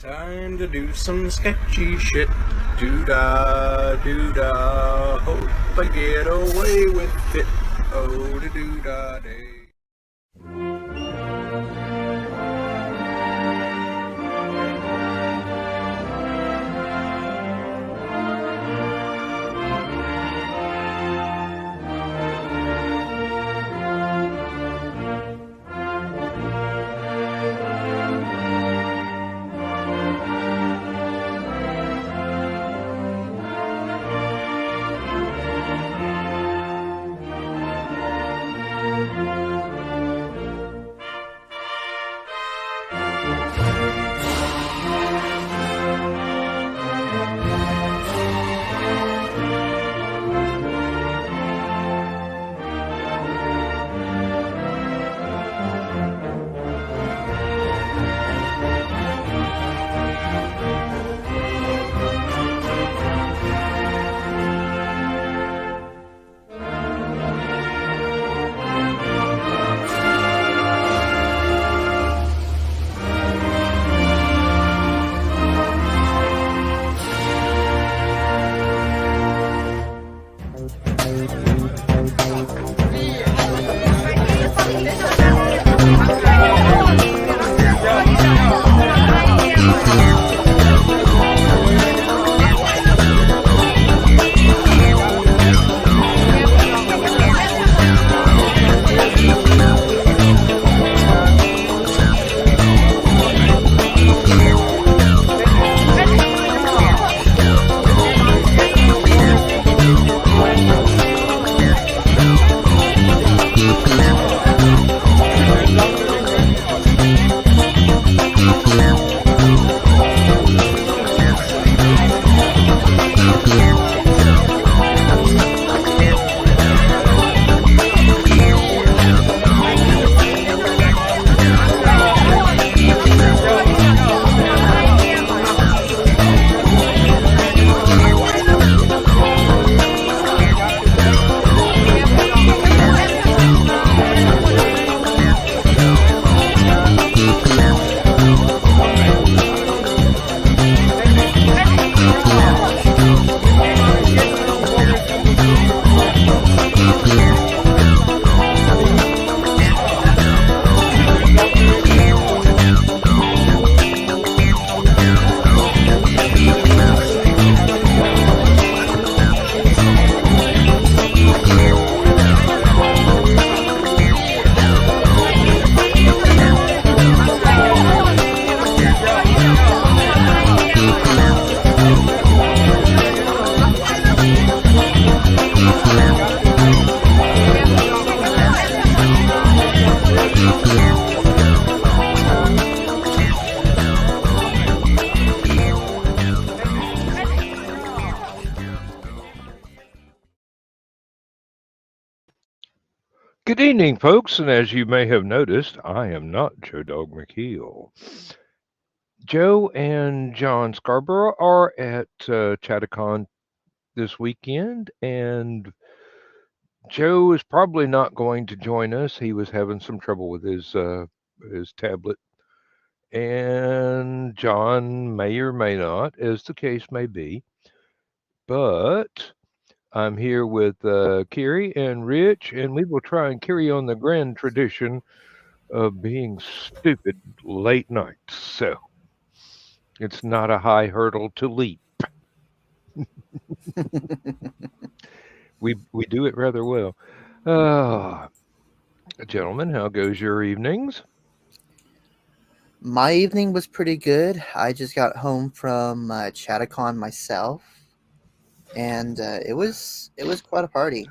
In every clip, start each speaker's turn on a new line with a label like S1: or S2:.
S1: Time to do some sketchy shit. Doo-dah, doo-dah. Hope I get away with it. Oh, da doo-dah day.
S2: Good evening, folks, and as you may have noticed, I am not Joe Dog McKeel. Joe and John Scarborough are at HallowCon this weekend, and Joe is probably not going to join us. He was having some trouble with his tablet, and John may or may not, as the case may be. But I'm here with Kerry and Rich, and we will try and carry on the grand tradition of being stupid late nights. So it's not a high hurdle to leap. We do it rather well. Uh, Gentlemen, how goes your evenings?
S3: My evening was pretty good. I just got home from Chattacon myself, and it was quite a party.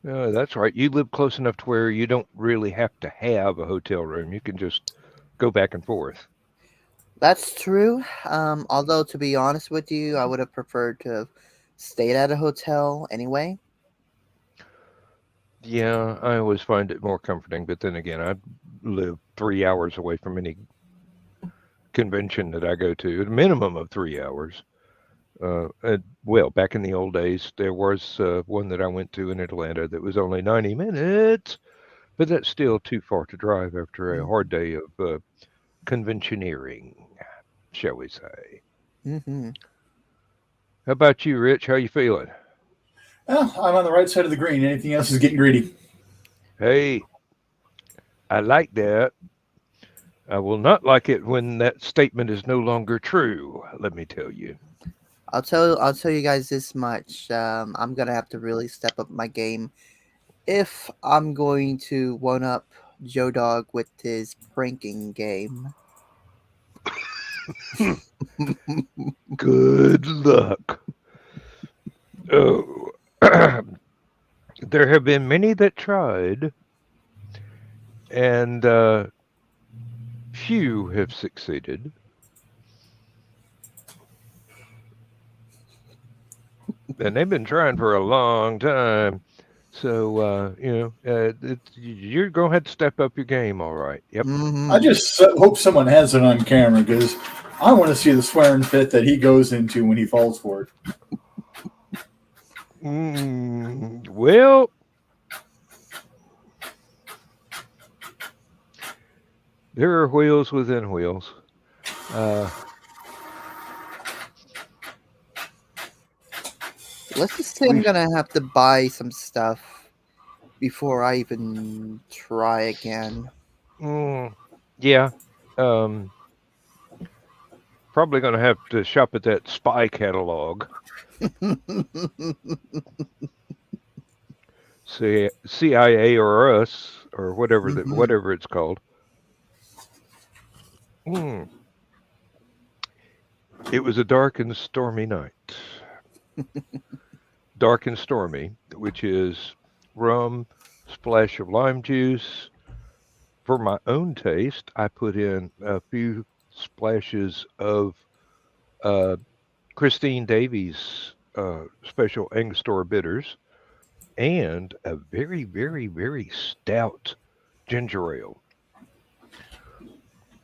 S2: That's right. You live close enough to where you don't really have to have a hotel room. You can just go back and forth.
S3: That's true. Although to be honest with you, I would have preferred to have stayed at a hotel anyway.
S2: Yeah, I always find it more comforting, but then again, I live 3 hours away from any convention that I go to, a minimum of 3 hours. Well, back in the old days, there was one that I went to in Atlanta that was only 90 minutes, but that's still too far to drive after a hard day of conventioneering, shall we say.
S3: Mm-hmm.
S2: How about you, Rich? How you feeling?
S4: Well, I'm on the right side of the green. Anything else is getting greedy.
S2: Hey, I like that. I will not like it when that statement is no longer true, let me tell you.
S3: I'll tell you guys this much. I'm gonna have to really step up my game if I'm going to one up Joe Dog with his pranking game.
S2: Good luck. Oh, there have been many that tried, and few have succeeded. And they've been trying for a long time. So, you're going to have to step up your game, all right. Yep.
S4: I
S3: Mm-hmm.
S4: just hope someone has it on camera because I want to see the swearing fit that he goes into when he falls for it.
S2: Well, there are wheels within wheels.
S3: Let's just say I'm
S2: We,
S3: gonna have to buy some stuff before I even try again.
S2: mm, yeah. Um, Probably going to have to shop at that spy catalog. CIA or us or
S3: Mhm.
S2: whatever it's called. Mm. It was a dark and stormy night. Dark and stormy, which is rum, splash of lime juice. For my own taste, I put in a few splashes of uh, Christine Davies special Angostura bitters and a very, very, very stout ginger ale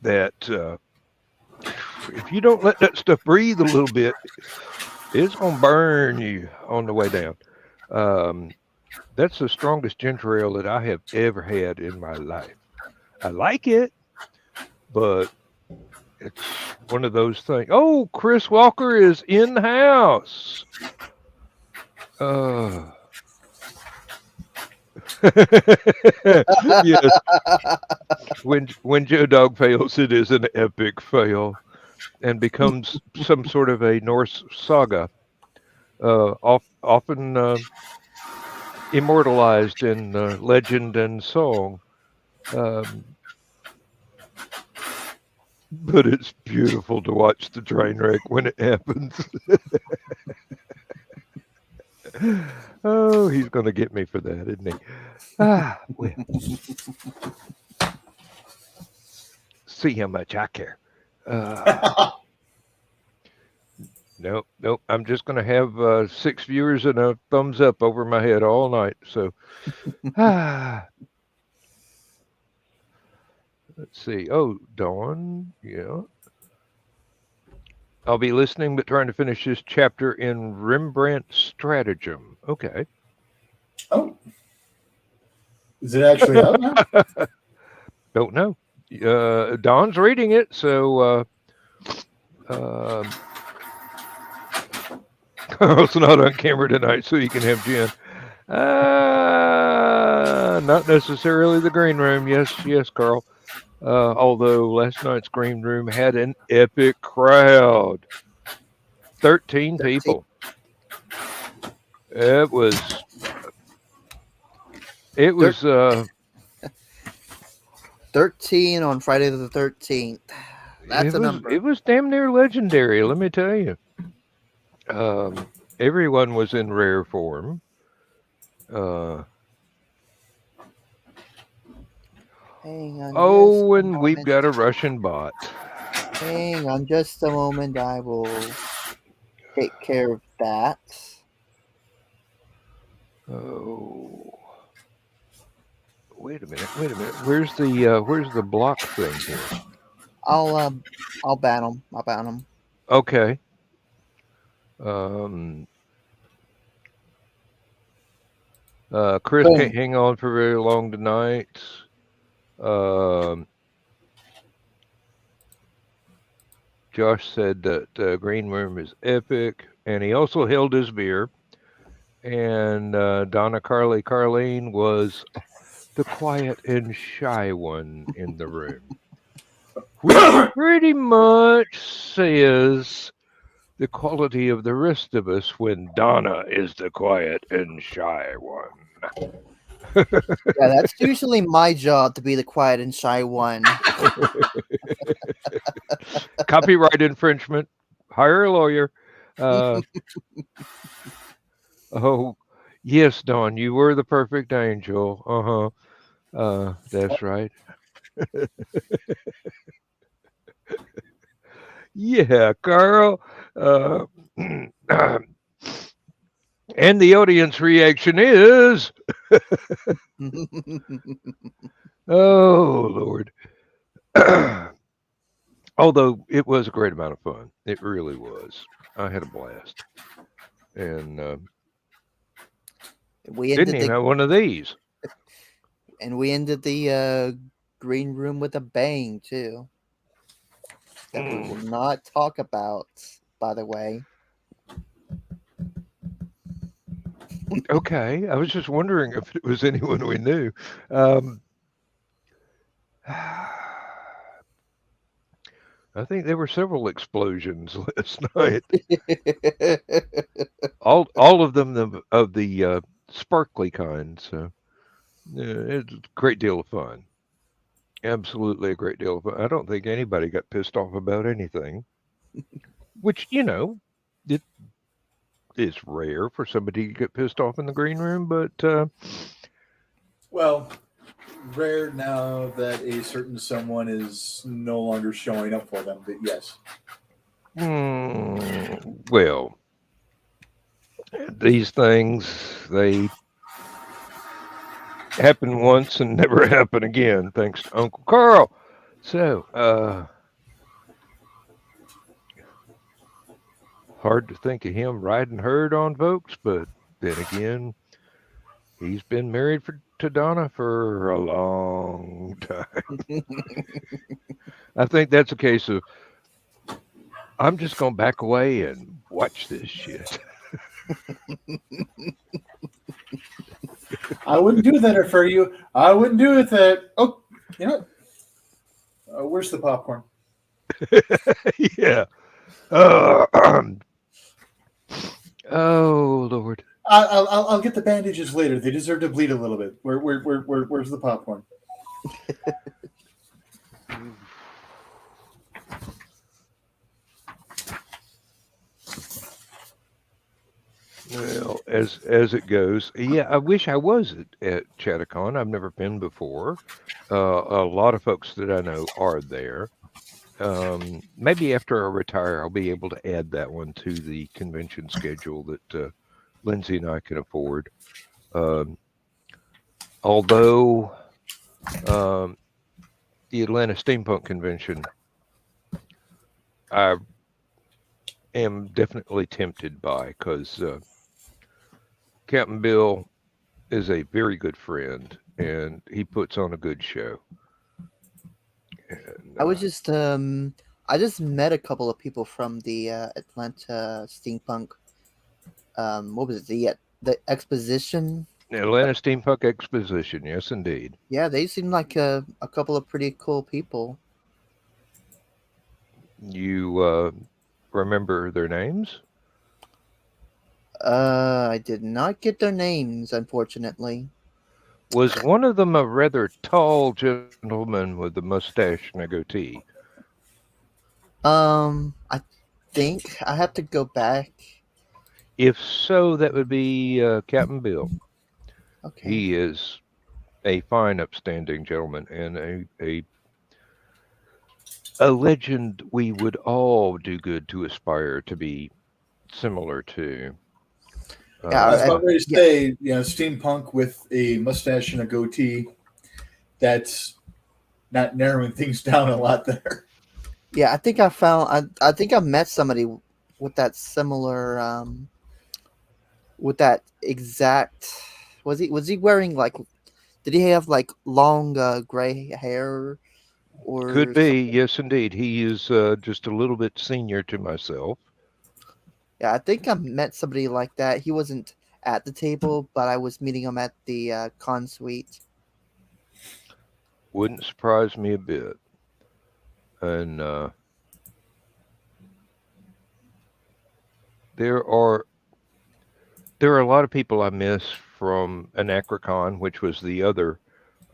S2: that if you don't let that stuff breathe a little bit, it's going to burn you on the way down. Um, that's the strongest ginger ale that I have ever had in my life. I like it, but it's one of those things. Oh, Chris Walker is in the house. Uh, yes, when Joe Dog fails, it is an epic fail and becomes some sort of a Norse saga, often immortalized in legend and song. Um, but it's beautiful to watch the train wreck when it happens. Oh, he's going to get me for that, isn't he? Well, see how much I care. Uh, nope, nope. I'm just going to have 6 viewers and a thumbs up over my head all night. So, let's see. Oh, Dawn. Yeah. I'll be listening, but trying to finish this chapter in Rembrandt Stratagem. Okay.
S4: Oh, is it actually out now?
S2: Don't know. Dawn's reading it, so Carl's not on camera tonight, so he can have Jen. Not necessarily the green room. Yes, yes, Carl. Although last night's green room had an epic crowd. 13
S3: 13,
S2: people. It was. It
S3: thir-
S2: was.
S3: 13 on Friday the 13th. That's a number.
S2: It was damn near legendary. Let me tell you. Everyone was in rare form.
S3: Hang on just
S2: Oh,
S3: a
S2: and we've
S3: moment.
S2: got a Russian bot.
S3: Hang on just a moment. I will take care of that.
S2: Oh, wait a minute. Wait a minute. Where's the block thing here?
S3: I'll ban them. I'll ban them.
S2: Okay. Chris can't
S3: Boom.
S2: hang on for very long tonight. Um, Josh said that Green Room is epic, and he also held his beer. And Donna Carlene was the quiet and shy one in the room, which pretty much says the quality of the rest of us when Donna is the quiet and shy one.
S3: Yeah, that's usually my job to be the quiet and shy one.
S2: Copyright infringement. Hire a lawyer. Oh, yes, Dawn, you were the perfect angel. That's right. Yeah, Carl. Uh, and the audience reaction is, oh, Lord. Although it was a great amount of fun. It really was. I had a blast. And
S3: we
S2: didn't
S3: ended
S2: even
S3: the
S2: have one of these.
S3: green room with a bang too. That we will
S2: Mm,
S3: not talk about, by the way.
S2: okay. I was just wondering if it was anyone we knew. Um, I think there were several explosions last night. All of them of the sparkly kind. So it's a great deal of fun. Absolutely a great deal of fun. I don't think anybody got pissed off about anything, which it is rare for somebody to get pissed off in the green room. But
S4: Well, rare now that a certain someone is no longer showing up for them, but yes.
S2: well, these things they happen once and never happen again, thanks to Uncle Carl. So, hard to think of him riding herd on folks, but then again, he's been married to Donna for a long time. I think that's a case of I'm just going to back away and watch this shit.
S4: I wouldn't do that for you. I wouldn't do it that. Oh, you know what? Where's the popcorn?
S2: Yeah. Oh Lord.
S4: I'll get the bandages later. They deserve to bleed a little bit. Where's the popcorn?
S2: Well, as it goes, yeah. I wish I was at Chattacon. I've never been before. A lot of folks that I know are there. Maybe after I retire, I'll be able to add that one to the convention schedule that Lindsay and I can afford. Um, although um, the Atlanta Steampunk Convention, I am definitely tempted by because Captain Bill is a very good friend and he puts on a good show. And,
S3: I was just I just met a couple of people from the Atlanta Steampunk. What was it? The exposition.
S2: Atlanta Steampunk Exposition, yes, indeed.
S3: Yeah, they seem like a couple of pretty cool people.
S2: You remember their names?
S3: I did not get their names, unfortunately.
S2: Was one of them a rather tall gentleman with a mustache and a goatee?
S3: I think I have to go back.
S2: If so, that would be Captain Bill.
S3: Okay.
S2: He is a fine, upstanding gentleman and a legend we would all do good to aspire to be similar to.
S3: Yeah,
S4: I was
S3: I-
S4: about ready to say, steampunk with a mustache and a goatee. That's not narrowing things down a lot there.
S3: Yeah, I think I found. I think I met somebody with that similar. With that exact. Was he wearing like? Did he have like long gray hair,
S2: Could
S3: or
S2: be, yes, indeed. He is just a little bit senior to myself.
S3: yeah, I think I met somebody like that. He wasn't at the table, but I was meeting him at the con suite.
S2: Wouldn't surprise me a bit. And there are a lot of people I miss from Anachrocon, which was the other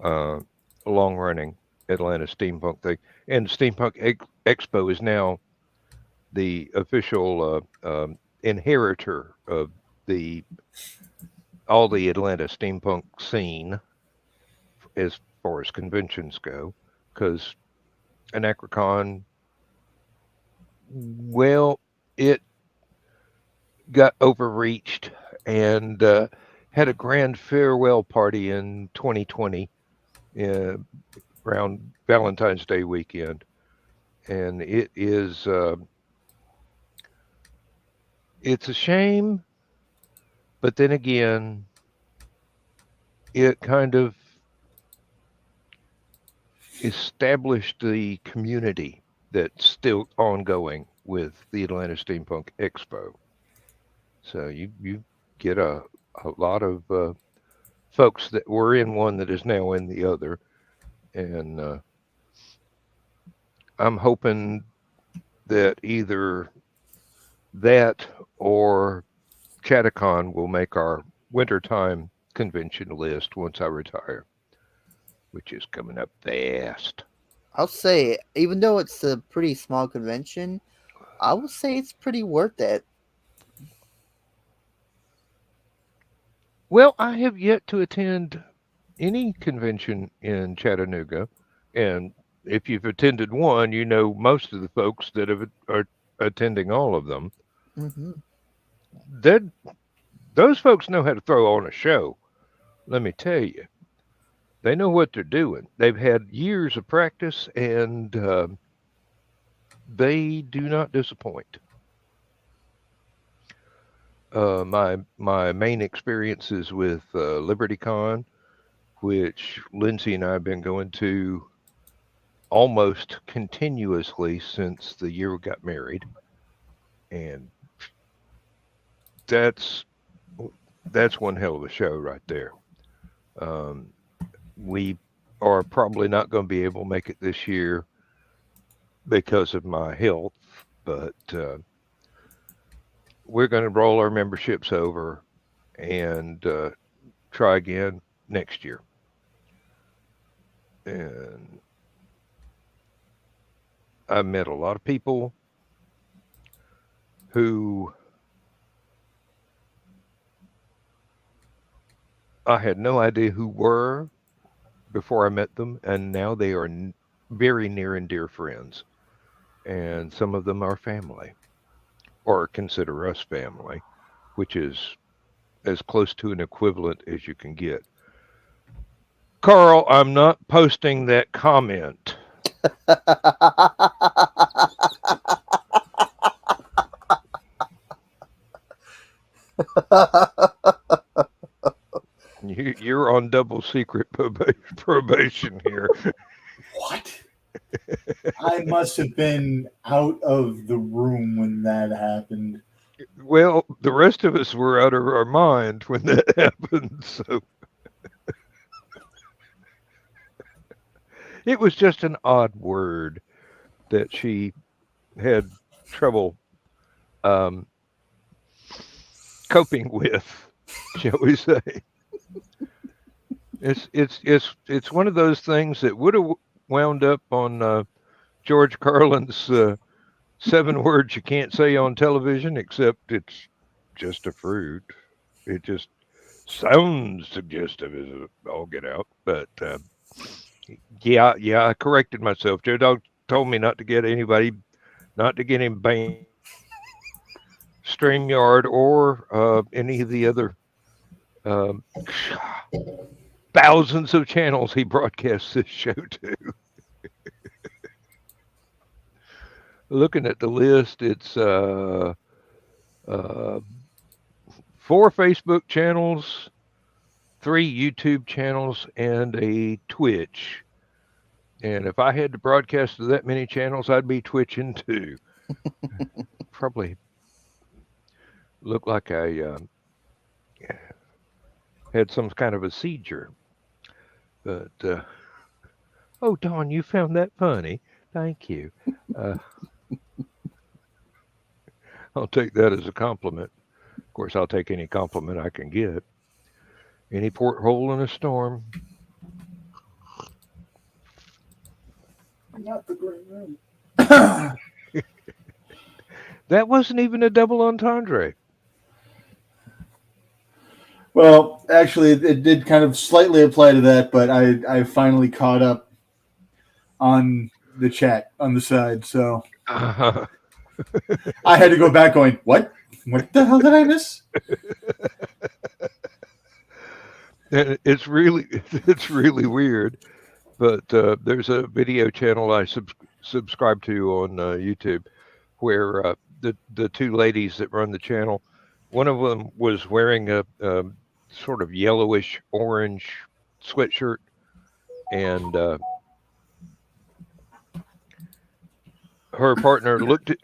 S2: uh, long-running Atlanta steampunk thing. And Expo is now the official inheritor of the all the Atlanta steampunk scene as far as conventions go, because Anachrocon, well, it got overreached and had a grand farewell party in 2020 uh, around Valentine's Day weekend, and it's a shame, but then again, it kind of established the community that's still ongoing with the Atlanta Steampunk Expo. So you get a lot of folks that were in one that is now in the other, and I'm hoping that either that or Chattacon will make our wintertime convention list once I retire, which is coming up fast.
S3: I'll say, even though it's a pretty small convention, I will say it's pretty worth it.
S2: Well, I have yet to attend any convention in Chattanooga, and if you've attended one, you know most of the folks that are attending all of them.
S3: Hmm.
S2: That those folks know how to throw on a show. Let me tell you, they know what they're doing. They've had years of practice, and they do not disappoint. My main experience is with LibertyCon, which Lindsay and I have been going to almost continuously since the year we got married, and that's that's one hell of a show right there. Um, we are probably not going to be able to make it this year because of my health, but we're going to roll our memberships over and try again next year. And I met a lot of people who I had no idea who were before I met them, and now they are very near and dear friends. And some of them are family, or consider us family, which is as close to an equivalent as you can get. Carl, I'm not posting that comment. You're on double secret probation here.
S4: What? I must have been out of the room when that happened.
S2: Well, the rest of us were out of our mind when that happened, so it was just an odd word that she had trouble um, coping with, shall we say. It's one of those things that would have wound up on George Carlin's 7 words you can't say on television, except it's just a fruit. It just sounds suggestive as all get out. But yeah, I corrected myself. Joe Dog told me not to get him banned. StreamYard or any of the other um, thousands of channels he broadcasts this show to. Looking at the list, it's 4 Facebook channels, 3 YouTube channels, and a Twitch. And if I had to broadcast to that many channels, I'd be twitching too. Probably look like I had some kind of a seizure. But, oh, Dawn, you found that funny. Thank you. Uh, I'll take that as a compliment. Of course, I'll take any compliment I can get. Any porthole in a storm.
S4: Not the green room.
S2: That wasn't even a double entendre.
S4: Well, actually, it did kind of slightly apply to that, but I finally caught up on the chat on the side, so I had to go back going, what? What the hell did I miss?
S2: And it's really weird. But there's a video channel I subscribe to on YouTube where the two ladies that run the channel, one of them was wearing a sort of yellowish orange sweatshirt, and her partner looked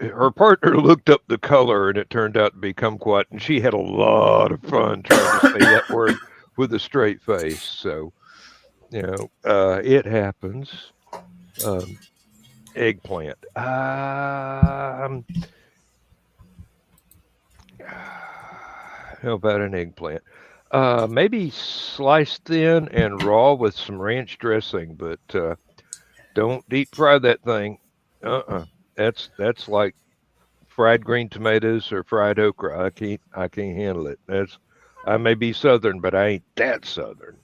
S2: up the color, and it turned out to be kumquat, and she had a lot of fun trying to say that word with a straight face. So, you know, it happens. Eggplant. How about an eggplant? Maybe sliced thin and raw with some ranch dressing, but don't deep fry that thing. That's like fried green tomatoes or fried okra. I can't handle it. I may be Southern, but I ain't that Southern.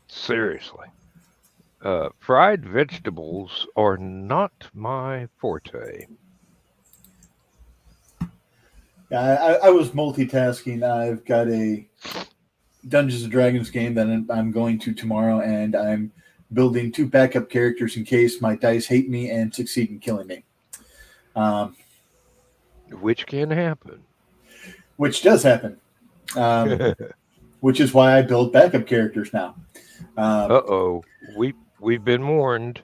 S2: Seriously. Fried vegetables are not my forte.
S4: Yeah, I was multitasking. I've got a Dungeons & Dragons game that I'm going to tomorrow, and I'm building 2 backup characters in case my dice hate me and succeed in killing me.
S2: Which can happen.
S4: Which does happen. Which is why I build backup characters now.
S2: Uh-oh. We've been warned.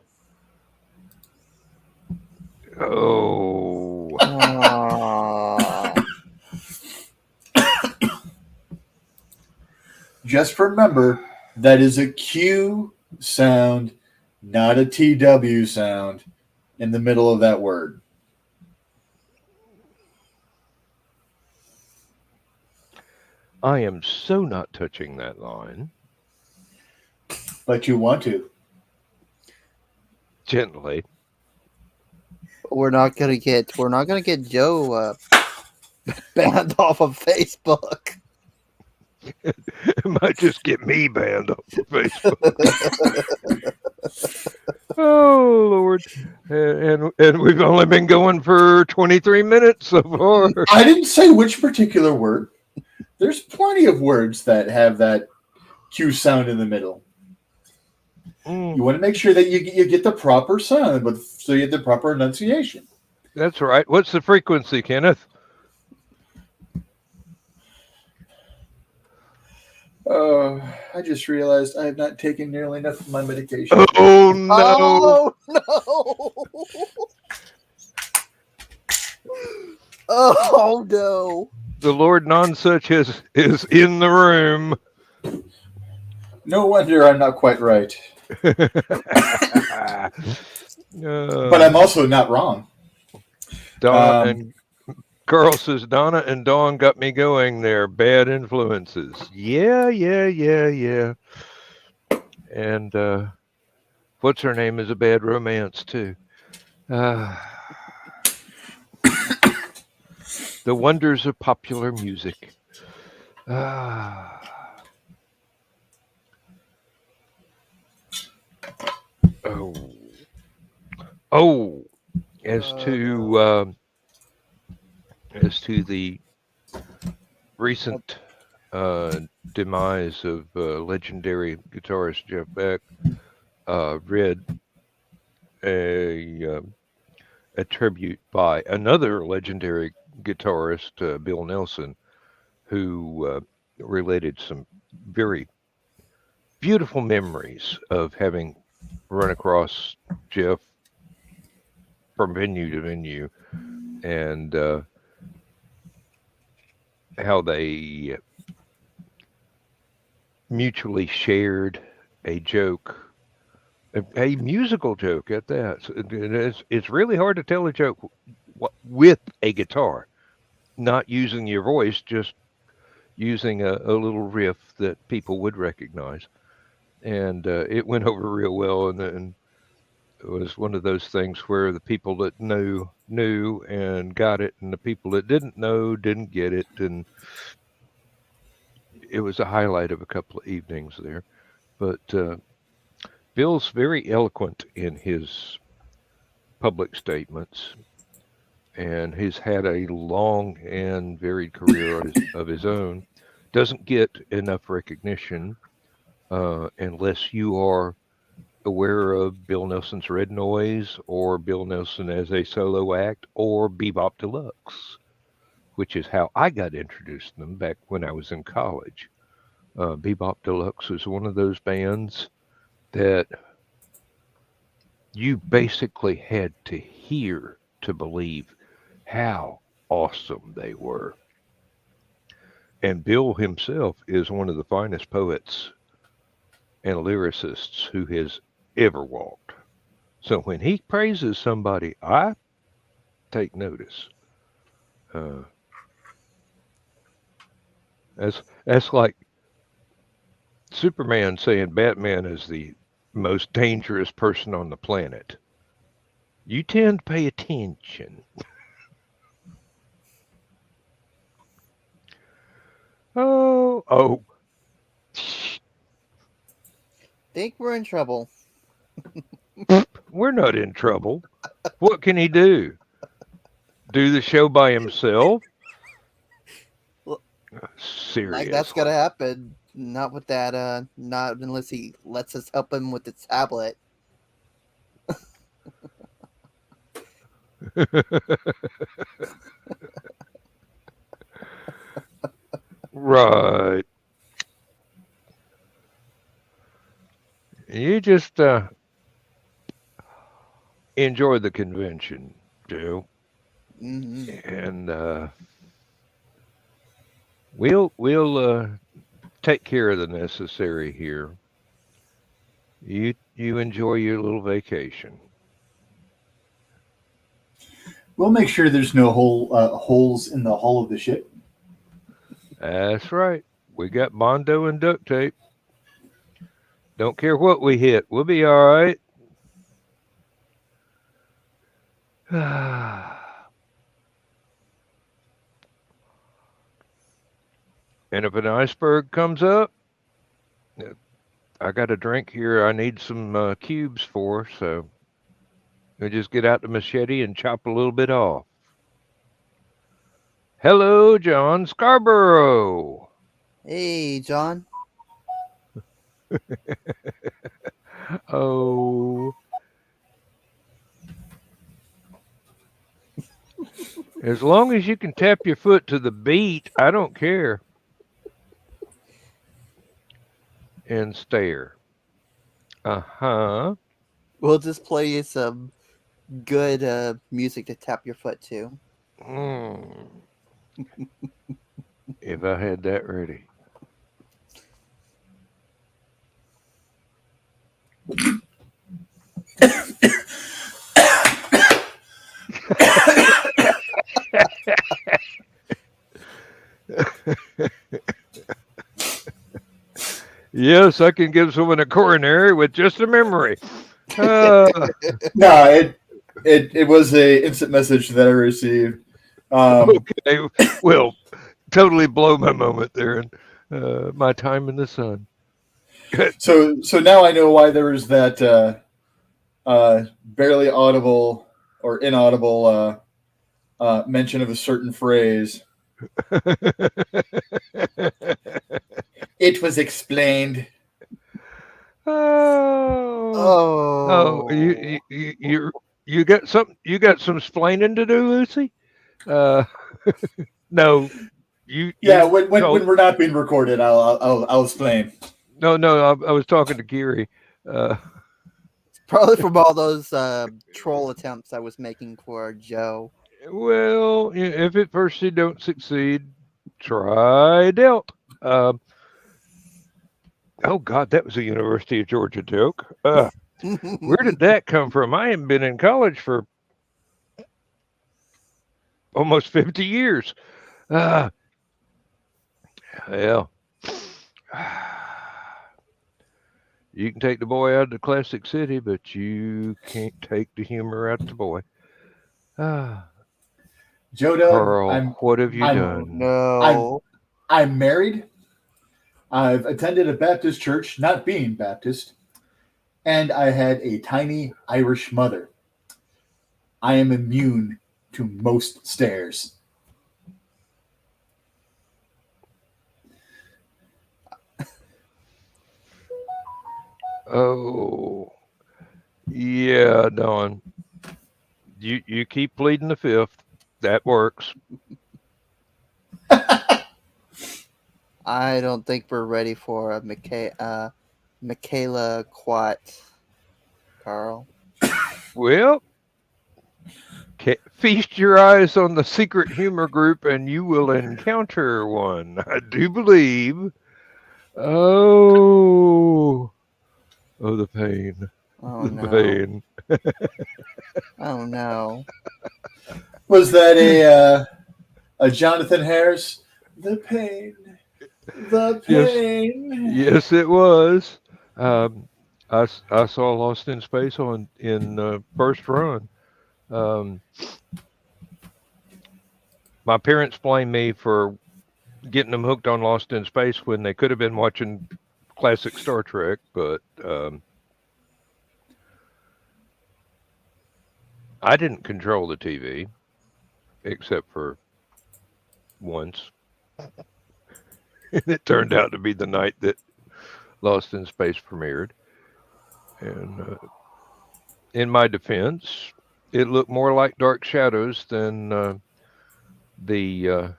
S2: Oh.
S4: Just remember, that is a Q sound, not a TW sound in the middle of that word.
S2: I am so not touching that line.
S4: But you want to.
S2: Gently.
S3: We're not gonna get Joe banned off of Facebook.
S2: It might just get me banned off of Facebook. Oh Lord! And we've only been going for 23 minutes so far.
S4: I didn't say which particular word. There's plenty of words that have that Q sound in the middle. You want to make sure that you get the proper sound, but so you get the proper enunciation.
S2: That's right. What's the frequency, Kenneth?
S4: I just realized I have not taken nearly enough of my medication.
S2: Oh no!
S3: Oh no! Oh no!
S2: The Lord Nonsuch is in the room.
S4: No wonder I'm not quite right. But I'm also not wrong.
S2: Donna and Carl says Donna and Dawn got me going there. Bad influences. Yeah. And what's her name is a bad romance too. The wonders of popular music. As to the recent demise of legendary guitarist Jeff Beck, read a tribute by another legendary guitarist, Bill Nelson, who related some very beautiful memories of having run across Jeff from venue to venue, and how they mutually shared a joke, a musical joke at that. So it's really hard to tell a joke with a guitar, not using your voice, just using a little riff that people would recognize. And it went over real well. And it was one of those things where the people that knew and got it, and the people that didn't know didn't get it. And it was a highlight of a couple of evenings there. But Bill's very eloquent in his public statements, and he's had a long and varied career of his own. Doesn't get enough recognition unless you are aware of Bill Nelson's Red Noise, or Bill Nelson as a solo act, or Bebop Deluxe, which is how I got introduced to them back when I was in college. Bebop Deluxe is one of those bands that you basically had to hear to believe how awesome they were. And Bill himself is one of the finest poets and lyricists who has ever walked. So when he praises somebody, I take notice. That's like Superman saying Batman is the most dangerous person on the planet. You tend to pay attention. Oh.
S3: Think we're in trouble.
S2: We're not in trouble. What can he do? Do the show by himself?
S3: Well,
S2: Seriously.
S3: like that's gonna happen. Not with that. Not unless he lets us help him with the tablet.
S2: Right. You just enjoy the convention, Joe, and we'll take care of the necessary here. You enjoy your little vacation.
S4: We'll make sure there's no holes in the hull of the ship.
S2: That's right. We got Bondo and duct tape. Don't care what we hit. We'll be all right. And if an iceberg comes up, I got a drink here I need some cubes for, so we'll just get out the machete and chop a little bit off. Hello, John Scarborough.
S3: Hey, John.
S2: Oh. As long as you can tap your foot to the beat, I don't care. And stare. Uh-huh.
S3: We'll just play you some good music to tap your foot to.
S2: If I had that ready. Yes, I can give someone a coronary with just a memory.
S4: No, it was a instant message that I received.
S2: Okay, well, totally blow my moment there, and my time in the sun.
S4: So now I know why there was that barely audible or inaudible mention of a certain phrase. It was explained.
S2: Oh, you got some splaining to do, Lucy? No,
S4: when we're not being recorded, I'll explain.
S2: No, I was talking to Gary.
S3: Probably from all those troll attempts I was making for Joe.
S2: Well, if at first you don't succeed, try Delt. Oh God, that was a University of Georgia joke. Where did that come from? I haven't been in college for almost 50 years. Well, you can take the boy out of the classic city, but you can't take the humor out of the boy.
S4: Joe Doug,
S2: Carl, what have you
S3: Oh,
S2: done?
S3: no.
S4: I'm married. I've attended a Baptist church, not being Baptist, and I had a tiny Irish mother. I am immune to most stares.
S2: Oh, yeah, Don. You keep pleading the fifth. That works.
S3: I don't think we're ready for a Michaela Quat, Carl.
S2: Well, feast your eyes on the secret humor group and you will encounter one. I do believe. Oh, the pain.
S3: Oh,
S2: The
S3: no.
S2: pain.
S3: Oh, no.
S4: Was that a Jonathan Harris? The pain. The pain.
S2: Yes, it was. I saw Lost in Space in first run. My parents blame me for getting them hooked on Lost in Space when they could have been watching classic Star Trek, but I didn't control the TV except for once. And it turned out to be the night that Lost in Space premiered. And in my defense, it looked more like Dark Shadows than the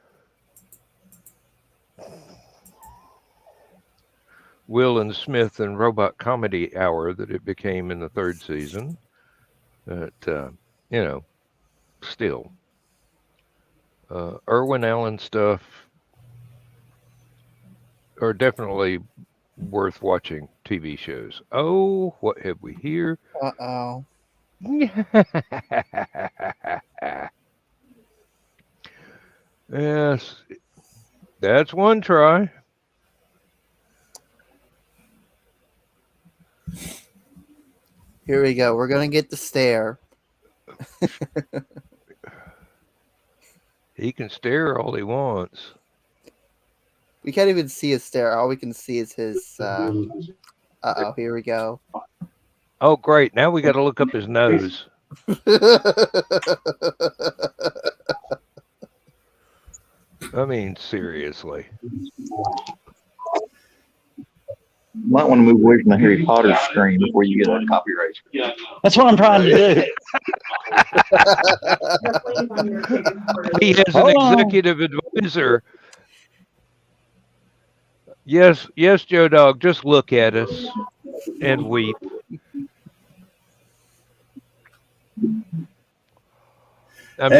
S2: Will and Smith and Robot Comedy Hour that it became in the third season. But, still. Irwin Allen stuff are definitely worth watching TV shows. Oh, what have we here?
S3: Uh-oh.
S2: Yes, that's one try.
S3: Here we go. We're going to get the stare.
S2: He can stare all he wants.
S3: We can't even see his stare. All we can see is his... Uh-oh, here we go.
S2: Oh, great. Now we got to look up his nose. I mean, seriously.
S5: You might want to move away from the Harry Potter screen before you get a copyright. That's what I'm trying to do.
S2: He has an executive advisor. Yes, Joe Dog, just look at us and weep. I'm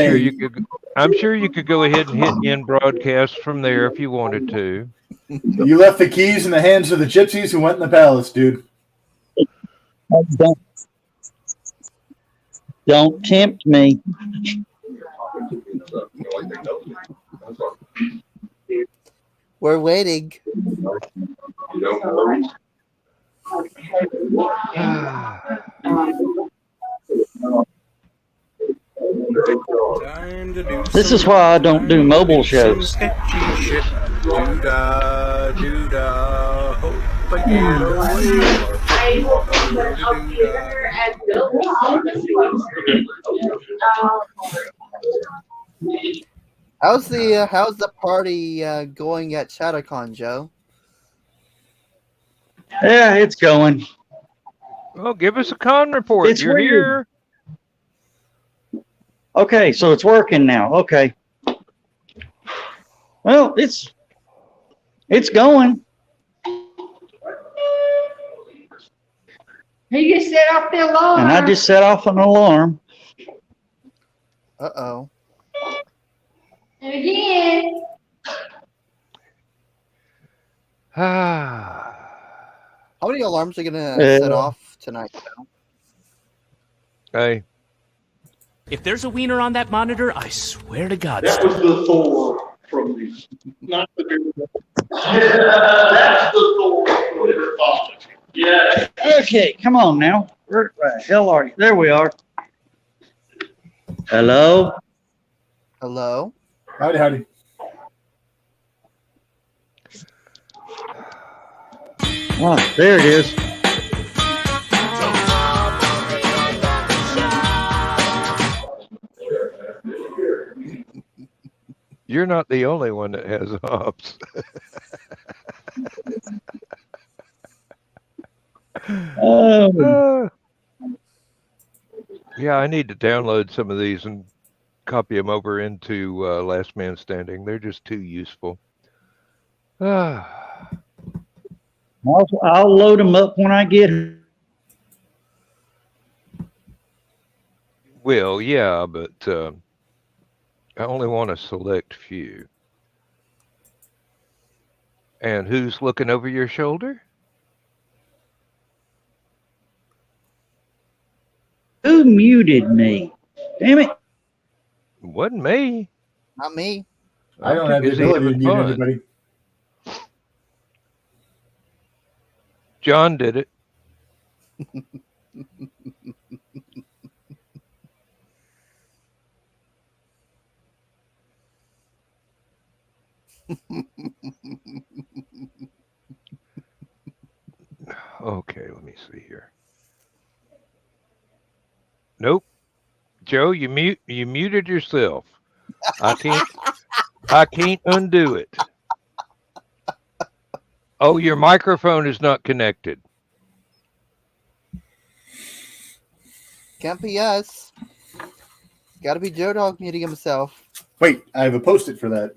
S2: sure you could go ahead and hit end broadcast from there if you wanted to.
S4: You left the keys in the hands of the gypsies who went in the palace, dude.
S5: Don't tempt me.
S3: We're waiting.
S5: This is why I don't do mobile shows.
S1: Sketchy shit. Doo-dah, doo-dah. Hope I get away.
S3: How's the party going at HallowCon, Joe?
S5: Yeah, it's going.
S2: Well, give us a con report.
S5: It's
S2: You're
S5: weird.
S2: here.
S5: Okay, so it's working now. Okay. Well, it's going.
S6: He just set off the alarm.
S5: And I just set off an alarm.
S3: Uh-oh.
S6: And again.
S2: Ah.
S3: How many alarms are you going to set off tonight?
S2: Hey,
S7: If there's a wiener on that monitor, I swear to God.
S8: That was the Thor from the, not the. That's the Thor from the father. Yeah.
S5: Okay, come on now. Where the hell are you? There we are. Hello?
S3: Hello?
S4: Howdy.
S5: Oh, there it is.
S2: you're not the only one that has hops.
S5: Oh,
S2: Yeah, I need to download some of these and copy them over into Last Man Standing. They're just too useful. Ah.
S5: I'll load them up when I get here.
S2: Well, yeah, but I only want a select few. And who's looking over your shoulder?
S5: Who muted me? Damn it.
S2: Wasn't me.
S3: Not me.
S4: I don't
S2: I'm
S4: have
S2: too
S4: the
S2: busy
S4: ability to
S2: having
S4: mute
S2: fun.
S4: anybody.
S2: John did it. Okay, let me see here. Nope. Joe, you muted yourself. I can't undo it. Oh, your microphone is not connected.
S3: Can't be us. Got to be Joe Dog muting himself.
S4: Wait, I have a post-it for that.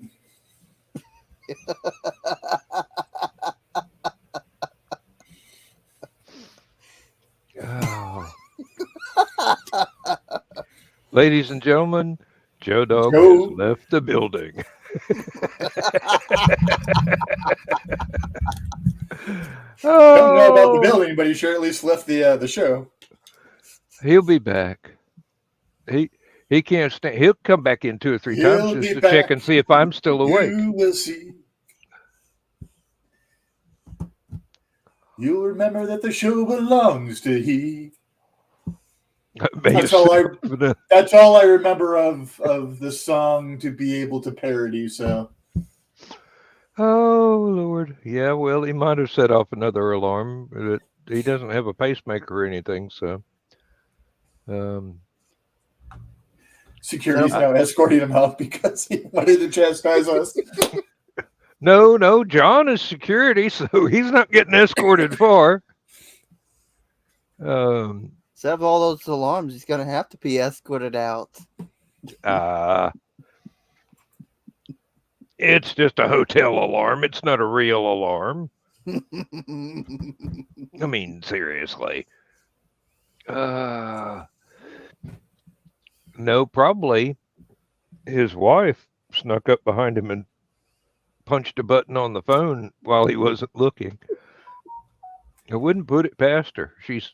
S2: Oh. Ladies and gentlemen, Joe Dog
S4: Joe.
S2: has left the building.
S4: Don't know about the building, but he sure at least left the show.
S2: He'll be back. He can't stand. He'll come back in 2 or 3 times
S4: He'll
S2: just
S4: be
S2: to
S4: back.
S2: check and see if I'm still awake.
S4: You will see. You'll remember that the show belongs to he. That's all I remember of the song to be able to parody. So.
S2: Oh Lord, yeah. Well, he might have set off another alarm, but he doesn't have a pacemaker or anything. So,
S4: Security's now escorting him out because he wanted to chastise us.
S2: No, John is security, so he's not getting escorted far.
S3: Instead of all those alarms, he's going to have to be escorted out.
S2: It's just a hotel alarm. It's not a real alarm. I mean, seriously. No, probably his wife snuck up behind him and punched a button on the phone while he wasn't looking. I wouldn't put it past her. She's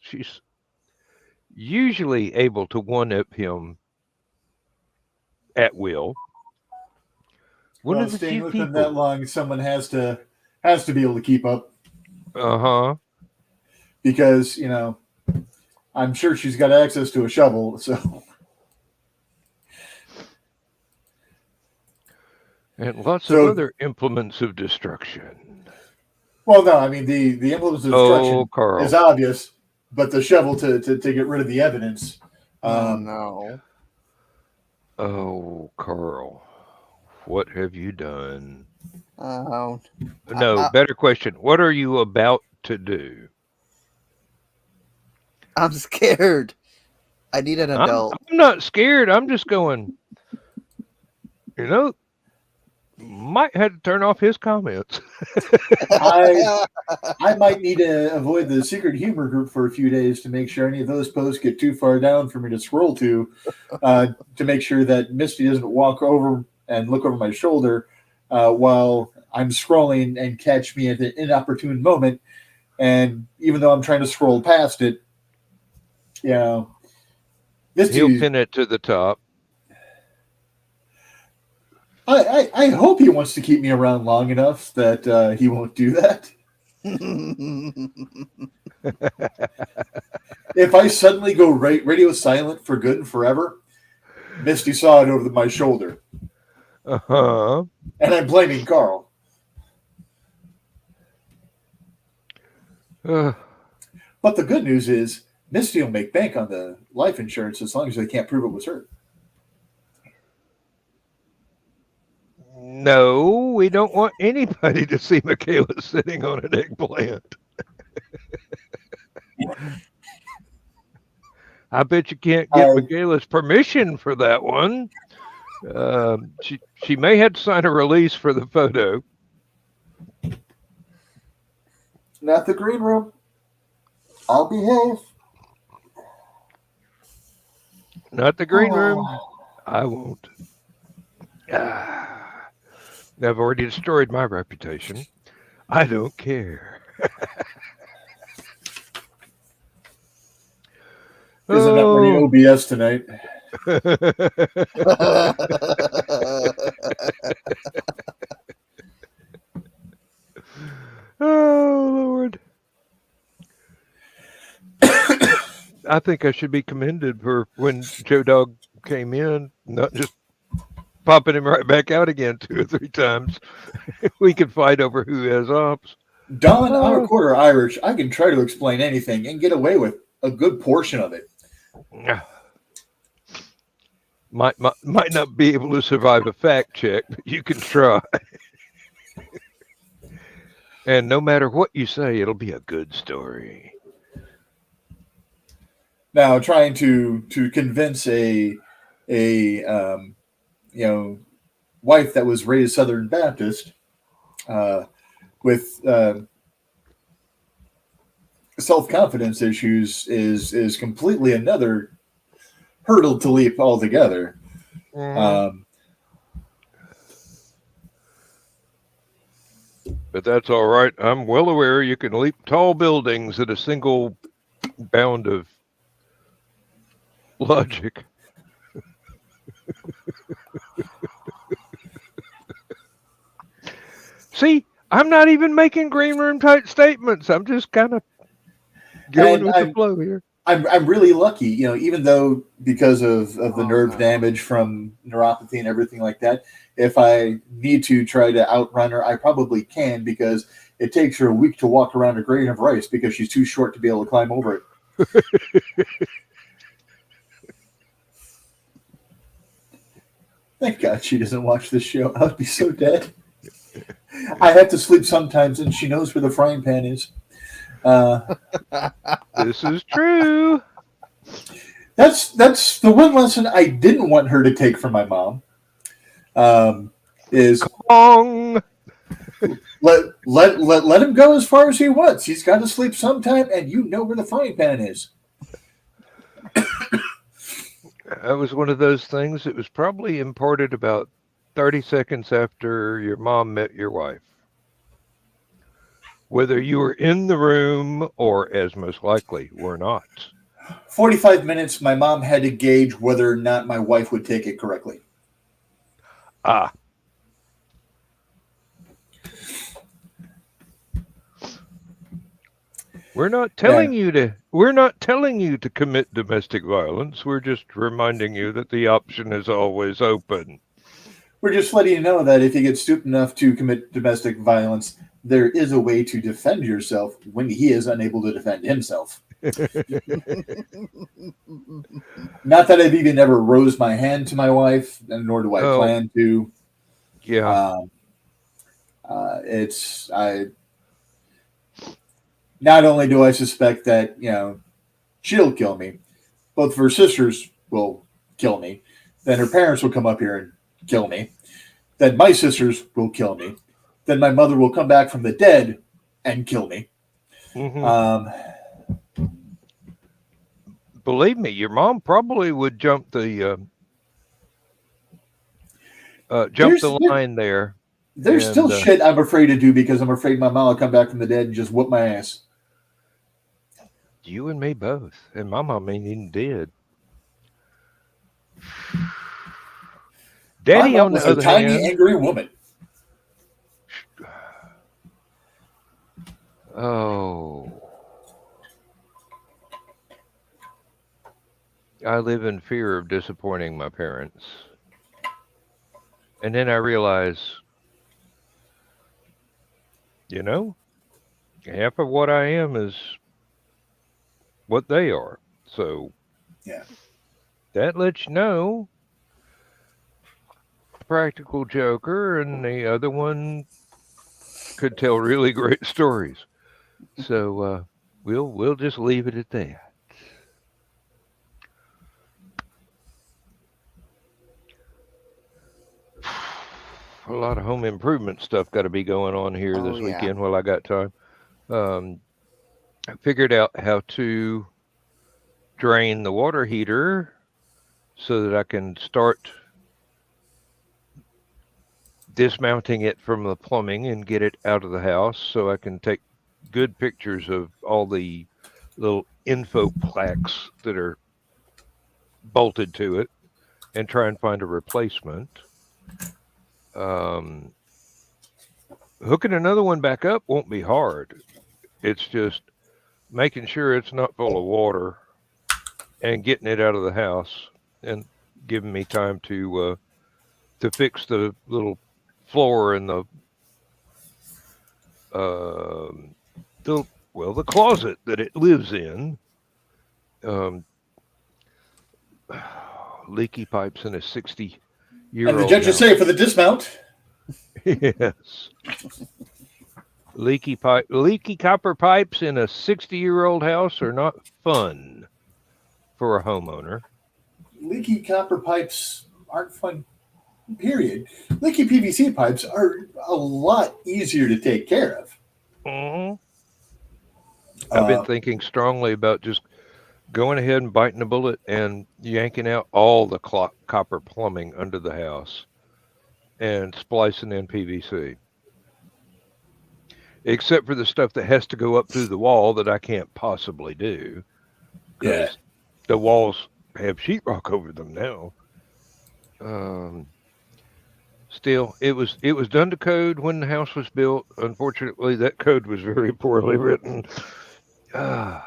S2: usually able to one-up him at will.
S4: Well, staying with him that long, someone has to be able to keep up. Because I'm sure she's got access to a shovel. So.
S2: And lots of other implements of destruction.
S4: Well, no, I mean the implements of destruction is obvious, but the shovel to get rid of the evidence.
S3: No.
S2: Oh, Carl, what have you done?
S3: Oh.
S2: No, better question. What are you about to do?
S3: I'm scared. I need an adult.
S2: I'm not scared. I'm just going, Might have to turn off his comments.
S4: I might need to avoid the secret humor group for a few days to make sure any of those posts get too far down for me to scroll to make sure that Misty doesn't walk over and look over my shoulder while I'm scrolling and catch me at an inopportune moment. And even though I'm trying to scroll past it, Misty,
S2: He'll pin it to the top.
S4: I hope he wants to keep me around long enough that he won't do that. If I suddenly go radio silent for good and forever, Misty saw it over my shoulder.
S2: Uh-huh.
S4: And I'm blaming Carl. But the good news is Misty will make bank on the life insurance as long as they can't prove it was her.
S2: No, we don't want anybody to see Michaela sitting on an eggplant. I bet you can't get Michaela's permission for that one. She may have to sign a release for the photo.
S4: Not the green room. I'll behave.
S2: Not the green room. I won't. I've already destroyed my reputation. I don't care.
S4: Isn't that running OBS tonight?
S2: Oh, Lord. I think I should be commended for when Joe Dog came in, not just popping him right back out again 2 or 3 times. We could fight over who has ops.
S4: Don, I'm a quarter Irish. I can try to explain anything and get away with a good portion of it.
S2: Might not be able to survive a fact check, but you can try. And no matter what you say, it'll be a good story.
S4: Now, trying to convince a wife that was raised Southern Baptist with self-confidence issues is completely another hurdle to leap altogether.
S2: But that's all right. I'm well aware you can leap tall buildings at a single bound of logic. See, I'm not even making green room type statements. I'm just kind of going with the flow here.
S4: I'm really lucky, even though because of the nerve damage from neuropathy and everything like that, if I need to try to outrun her, I probably can, because it takes her a week to walk around a grain of rice because she's too short to be able to climb over it. Thank God she doesn't watch this show. I would be so dead. I have to sleep sometimes, and she knows where the frying pan is.
S2: This is true.
S4: That's the one lesson I didn't want her to take from my mom. Is
S2: Kong.
S4: let him go as far as he wants. He's got to sleep sometime, and you know where the frying pan is.
S2: That was one of those things that was probably imported about 30 seconds after your mom met your wife. Whether you were in the room or, as most likely, were not.
S4: 45 minutes, my mom had to gauge whether or not my wife would take it correctly.
S2: Ah. We're not telling you to commit domestic violence. We're just reminding you that the option is always open.
S4: We're just letting you know that if you get stupid enough to commit domestic violence, there is a way to defend yourself when he is unable to defend himself. Not that I've even ever rose my hand to my wife, and nor do I plan to.
S2: Yeah.
S4: Not only do I suspect that, she'll kill me, both of her sisters will kill me, then her parents will come up here and kill me. Then my sisters will kill me. Then my mother will come back from the dead and kill me.
S2: Believe me, your mom probably would jump the line there.
S4: There's
S2: And,
S4: still shit I'm afraid to do because I'm afraid my mom will come back from the dead and just whoop my ass.
S2: You and me both. And my mom ain't even dead. Daddy,
S4: my mom
S2: on the
S4: was a
S2: other
S4: tiny,
S2: hand,
S4: angry woman.
S2: Oh. I live in fear of disappointing my parents. And then I realize, you know, half of what I am is what they are. So
S4: yeah,
S2: that lets you know, practical joker, and the other one could tell really great stories. So we'll just leave it at that. A lot of home improvement stuff got to be going on here this weekend while I got time. I figured out how to drain the water heater so that I can start dismounting it from the plumbing and get it out of the house so I can take good pictures of all the little info plaques that are bolted to it and try and find a replacement. Hooking another one back up won't be hard. It's just making sure it's not full of water and getting it out of the house and giving me time to fix the little floor and the closet that it lives in. Leaky pipes in a 60-year-old
S4: And the judge is saying for the dismount.
S2: Yes. Leaky copper pipes in a 60-year-old house are not fun for a homeowner.
S4: Leaky copper pipes aren't fun, period. Leaky PVC pipes are a lot easier to take care of.
S2: Mm-hmm. I've been thinking strongly about just going ahead and biting a bullet and yanking out all the copper plumbing under the house and splicing in PVC. Except for the stuff that has to go up through the wall that I can't possibly do. Because the walls have sheetrock over them now. Still, it was done to code when the house was built. Unfortunately, that code was very poorly written.
S4: The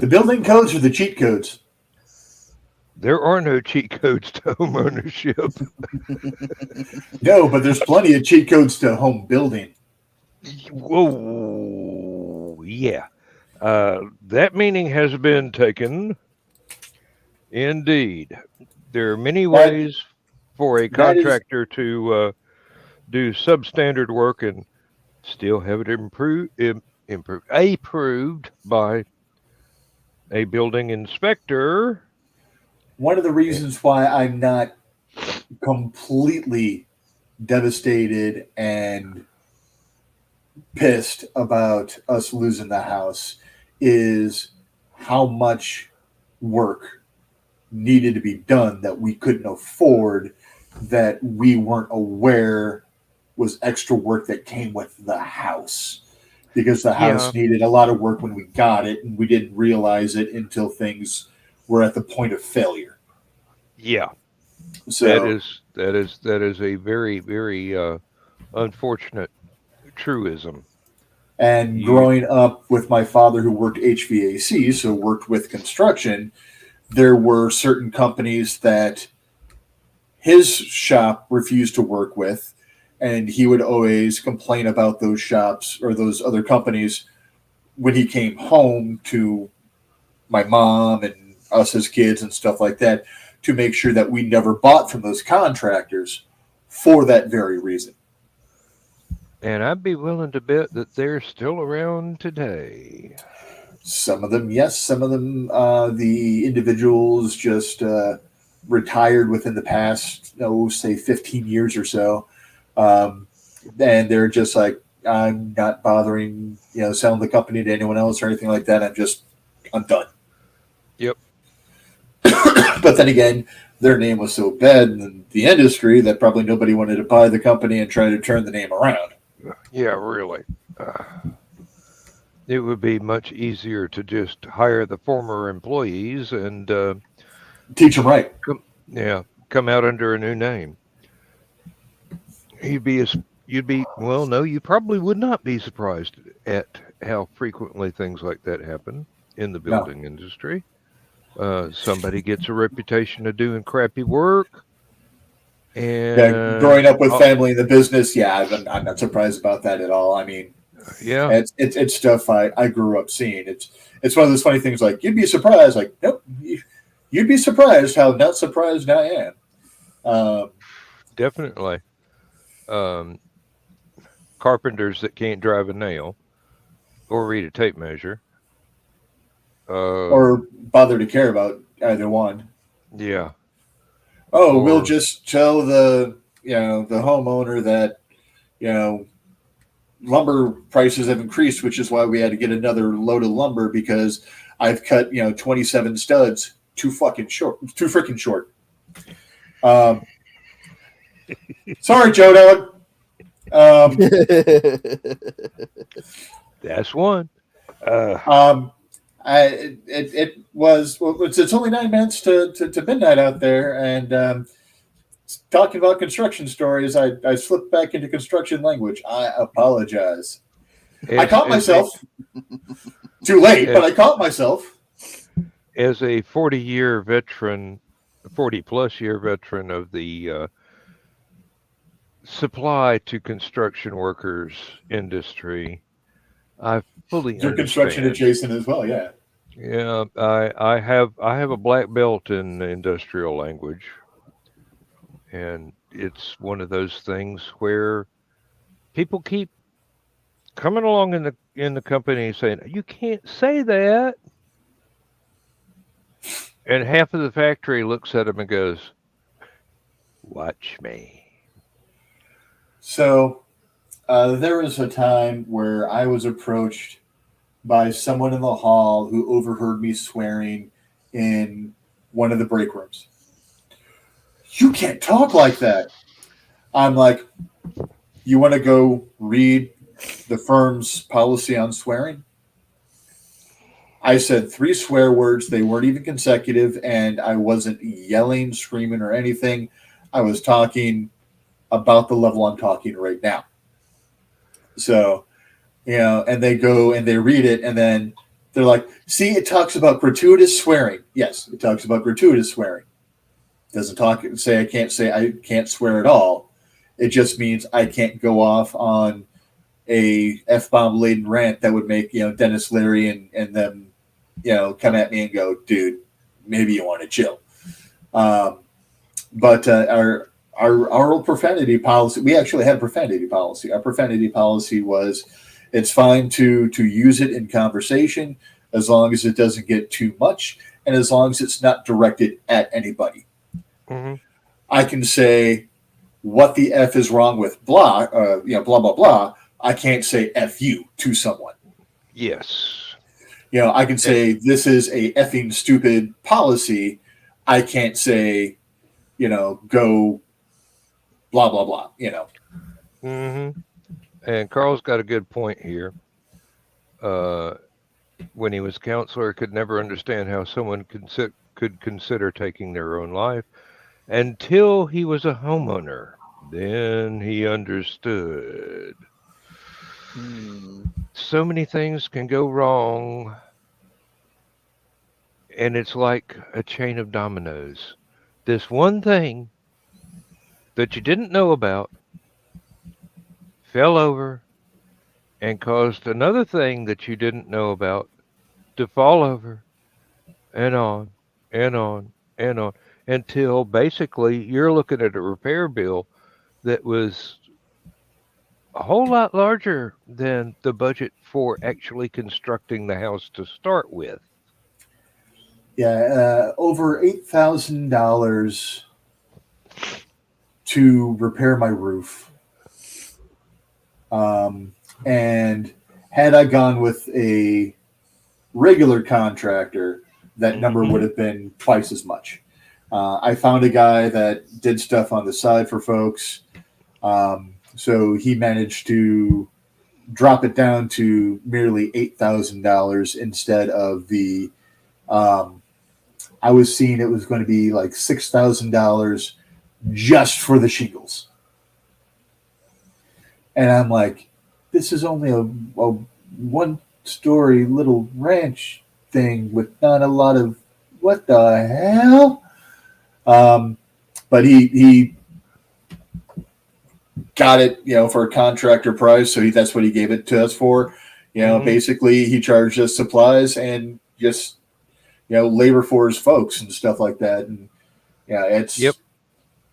S4: building codes or the cheat codes?
S2: There are no cheat codes to home ownership.
S4: No, but there's plenty of cheat codes to home building.
S2: Whoa, yeah. That meaning has been taken. Indeed. There are many ways for a contractor to do substandard work and still have it approved by a building inspector.
S4: One of the reasons why I'm not completely devastated and pissed about us losing the house is how much work needed to be done that we couldn't afford, that we weren't aware was extra work that came with the house, because the house needed a lot of work when we got it, and we didn't realize it until things were at the point of failure.
S2: Yeah.
S4: So
S2: that is a very, very unfortunate truism.
S4: And growing up with my father who worked HVAC, so worked with construction, there were certain companies that his shop refused to work with, and he would always complain about those shops or those other companies when he came home to my mom and us as kids and stuff like that, to make sure that we never bought from those contractors for that very reason.
S2: And I'd be willing to bet that they're still around today.
S4: Some of them, yes. Some of them, the individuals just retired within the past, say 15 years or so. And they're just like, I'm not bothering, selling the company to anyone else or anything like that. I'm done.
S2: Yep.
S4: But then again, their name was so bad in the industry that probably nobody wanted to buy the company and try to turn the name around.
S2: Yeah, really. It would be much easier to just hire the former employees and
S4: teach them right.
S2: Come out under a new name. You probably would not be surprised at how frequently things like that happen in the building industry. Somebody gets a reputation of doing crappy work. And
S4: growing up with family in the business, I'm not surprised about that at all. I mean, it's stuff I grew up seeing. It's one of those funny things. Like, you'd be surprised. Like, nope, you'd be surprised how not surprised I am.
S2: Definitely. Carpenters that can't drive a nail or read a tape measure.
S4: Or bother to care about either one.
S2: Yeah.
S4: We'll just tell the homeowner that lumber prices have increased, which is why we had to get another load of lumber because I've cut 27 studs too freaking short. Sorry, Joe Dog.
S2: That's one.
S4: It's only 9 minutes to midnight out there, and talking about construction stories, I slipped back into construction language. I apologize. I caught myself. Too late, but I caught myself.
S2: As a 40+ year veteran of the supply to construction workers industry, I fully
S4: You're construction adjacent as well, yeah.
S2: Yeah, I have a black belt in industrial language, and it's one of those things where people keep coming along in the company saying, you can't say that, and half of the factory looks at them and goes, watch me.
S4: So there was a time where I was approached by someone in the hall who overheard me swearing in one of the break rooms. You can't talk like that. I'm like, you want to go read the firm's policy on swearing? I said 3 swear words. They weren't even consecutive, and I wasn't yelling, screaming, or anything. I was talking about the level I'm talking right now. So, and they go and they read it, and then they're like, see, it talks about gratuitous swearing. Yes, it talks about gratuitous swearing. It doesn't say I can't swear at all. It just means I can't go off on a F-bomb laden rant that would make, Dennis Leary and them, come at me and go, dude, maybe you want to chill. But our old profanity policy, we actually had a profanity policy. Our profanity policy was, it's fine to use it in conversation as long as it doesn't get too much and as long as it's not directed at anybody.
S2: Mm-hmm.
S4: I can say, what the F is wrong with blah, blah, blah, blah. I can't say F you to someone.
S2: Yes.
S4: I can say, this is a effing stupid policy. I can't say, go blah, blah, blah,
S2: Mm-hmm. And Carl's got a good point here. When he was counselor, could never understand how someone could consider taking their own life until he was a homeowner. Then he understood. So many things can go wrong, and it's like a chain of dominoes. This one thing that you didn't know about fell over and caused another thing that you didn't know about to fall over, and on and on and on, until basically you're looking at a repair bill that was a whole lot larger than the budget for actually constructing the house to start with.
S4: over $8,000 to repair my roof. And had I gone with a regular contractor, that number would have been twice as much. I found a guy that did stuff on the side for folks. So he managed to drop it down to merely $8,000 instead of the, I was seeing it was going to be like $6,000 just for the shingles. And I'm like, this is only a one-story little ranch thing with not a lot of what the hell. But he got it, for a contractor price, so that's what he gave it to us for. Basically he charged us supplies and just labor for his folks and stuff like that. And it's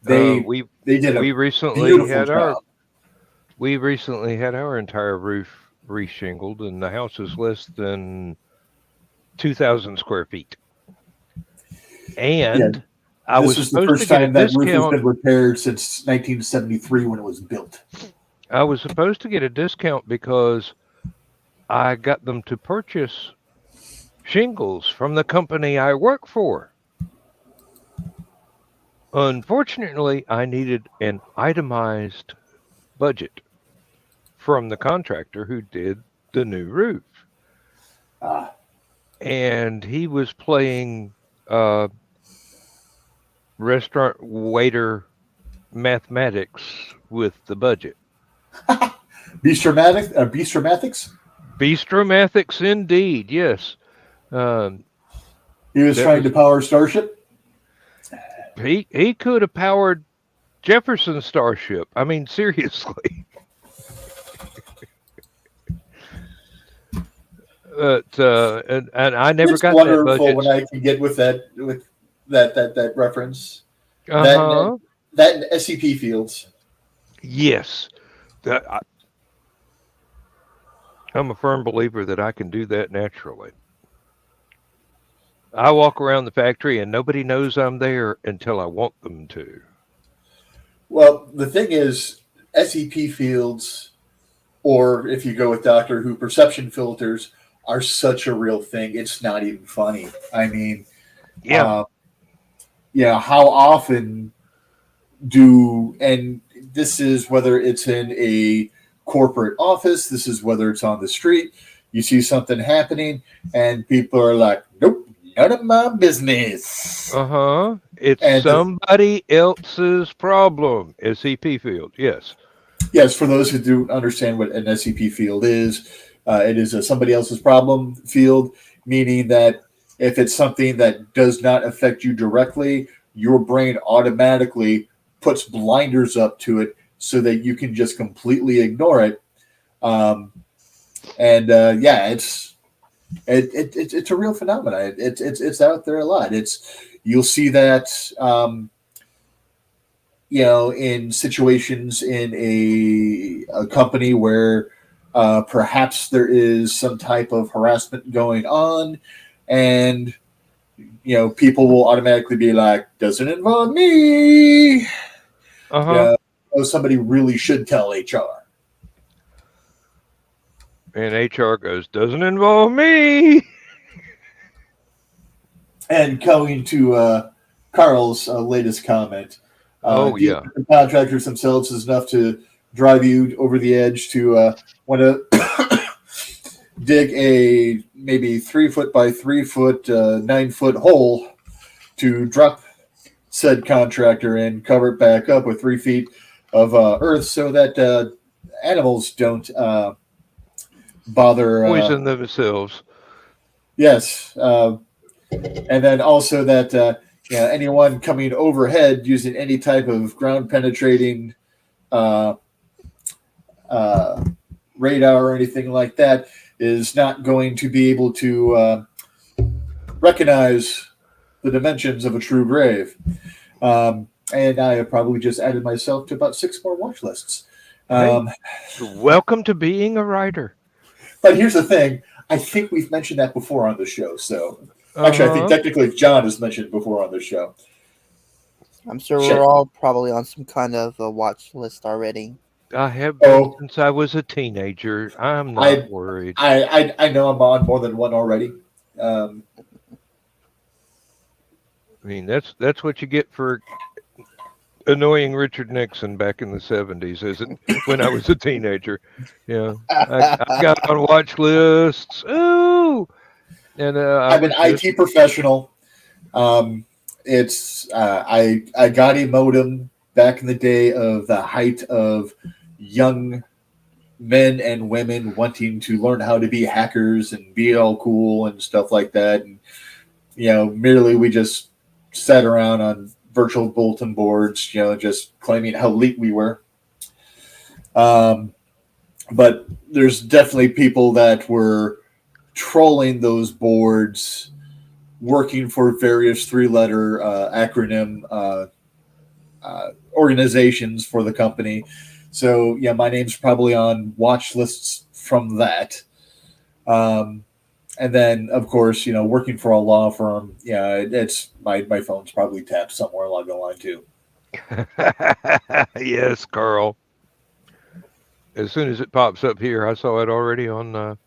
S4: they did a
S2: recently had
S4: job.
S2: We recently had our entire roof reshingled, and the house is less than 2,000 square feet. And I was
S4: This is the
S2: supposed
S4: first
S2: to get a
S4: time that roof has
S2: discount.
S4: been repaired since 1973 when it was built.
S2: I was supposed to get a discount because I got them to purchase shingles from the company I work for. Unfortunately, I needed an itemized budget from the contractor who did the new roof. And he was playing restaurant waiter mathematics with the budget.
S4: Bistromatics?
S2: Bistromatics indeed, yes.
S4: He was trying to power Starship?
S2: He could have powered Jefferson Starship. I mean, seriously. But and I never
S4: It's
S2: got
S4: wonderful
S2: that budget.
S4: when I can get with that reference.
S2: Uh-huh.
S4: That and SCP fields.
S2: Yes. I'm a firm believer that I can do that naturally. I walk around the factory and nobody knows I'm there until I want them to.
S4: Well, the thing is, SCP fields, or if you go with Doctor Who, perception filters are such a real thing. It's not even funny. I mean, how often and this is whether it's in a corporate office, this is whether it's on the street, you see something happening and people are like, nope, none of my business.
S2: It's somebody else's problem. SCP field, yes.
S4: Yes, for those who do understand what an SCP field is, it is a somebody else's problem field, meaning that if it's something that does not affect you directly, your brain automatically puts blinders up to it so that you can just completely ignore it. It's a real phenomenon. It's out there a lot. You'll see that in situations in a company where perhaps there is some type of harassment going on, and people will automatically be like, doesn't involve me. Somebody really should tell HR.
S2: And HR goes, doesn't involve me.
S4: And going to Carl's latest comment, the contractors themselves is enough to drive you over the edge to want to dig a maybe 3 foot by 3 foot, 9 foot hole to drop said contractor and cover it back up with 3 feet of earth so that animals don't bother
S2: poison themselves.
S4: Yes, and then also that anyone coming overhead using any type of ground penetrating radar or anything like that is not going to be able to recognize the dimensions of a true grave. And I have probably just added myself to about 6 more watch lists.
S2: Welcome to being a writer.
S4: But here's the thing. I think we've mentioned that before on the show. So Actually, I think
S2: Uh-huh.
S4: technically John has mentioned before on this show.
S3: I'm sure
S4: Shit.
S3: we're all probably on some kind of a watch list already.
S2: I have been
S4: Oh,
S2: since I was a teenager. I'm not
S4: I,
S2: worried.
S4: I know I'm on more than one already. Um,
S2: I mean, that's what you get for annoying Richard Nixon back in the 70s, is it? When I was a teenager. Yeah. I got on watch lists. Ooh. And I
S4: I'm an
S2: was just
S4: IT professional. It's I got a modem back in the day of the height of young men and women wanting to learn how to be hackers and be all cool and stuff like that. And merely we just sat around on virtual bulletin boards, just claiming how elite we were. But there's definitely people that were trolling those boards, working for various three-letter acronym organizations for the company. So yeah, my name's probably on watch lists from that. And then, of course, working for a law firm, it's my phone's probably tapped somewhere along the line too.
S2: yes, Carl. As soon as it pops up here, I saw it already on.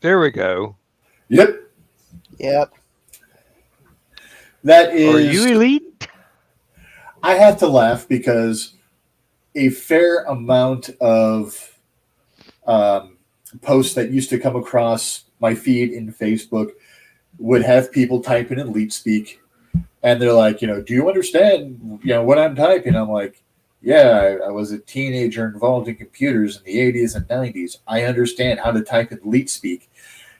S2: There we go.
S4: Yep,
S3: Yep.
S4: that
S2: Are you
S4: is.
S2: elite?
S4: I have to laugh because a fair amount of posts that used to come across my feed in Facebook would have people typing in elite speak, and they're like, do you understand, what I'm typing? I'm like, yeah, I was a teenager involved in computers in the 80s and 90s. I understand how to type in elite speak.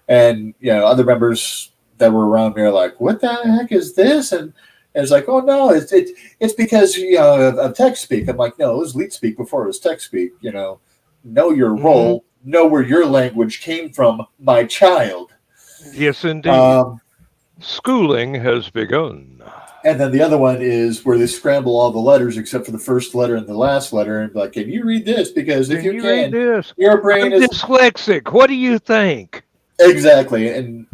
S4: And, other members that were around me are like, what the heck is this? And it's like, oh, no, it's because, of text speak. I'm like, no, it was elite speak before it was text speak. Know your role, know where your language came from, my child.
S2: Yes, indeed. Schooling has begun.
S4: And then the other one is where they scramble all the letters except for the first letter and the last letter, and be like, can you read this? Because if you
S2: read
S4: can,
S2: this?
S4: your brain
S2: I'm
S4: is
S2: dyslexic. What do you think?
S4: exactly. And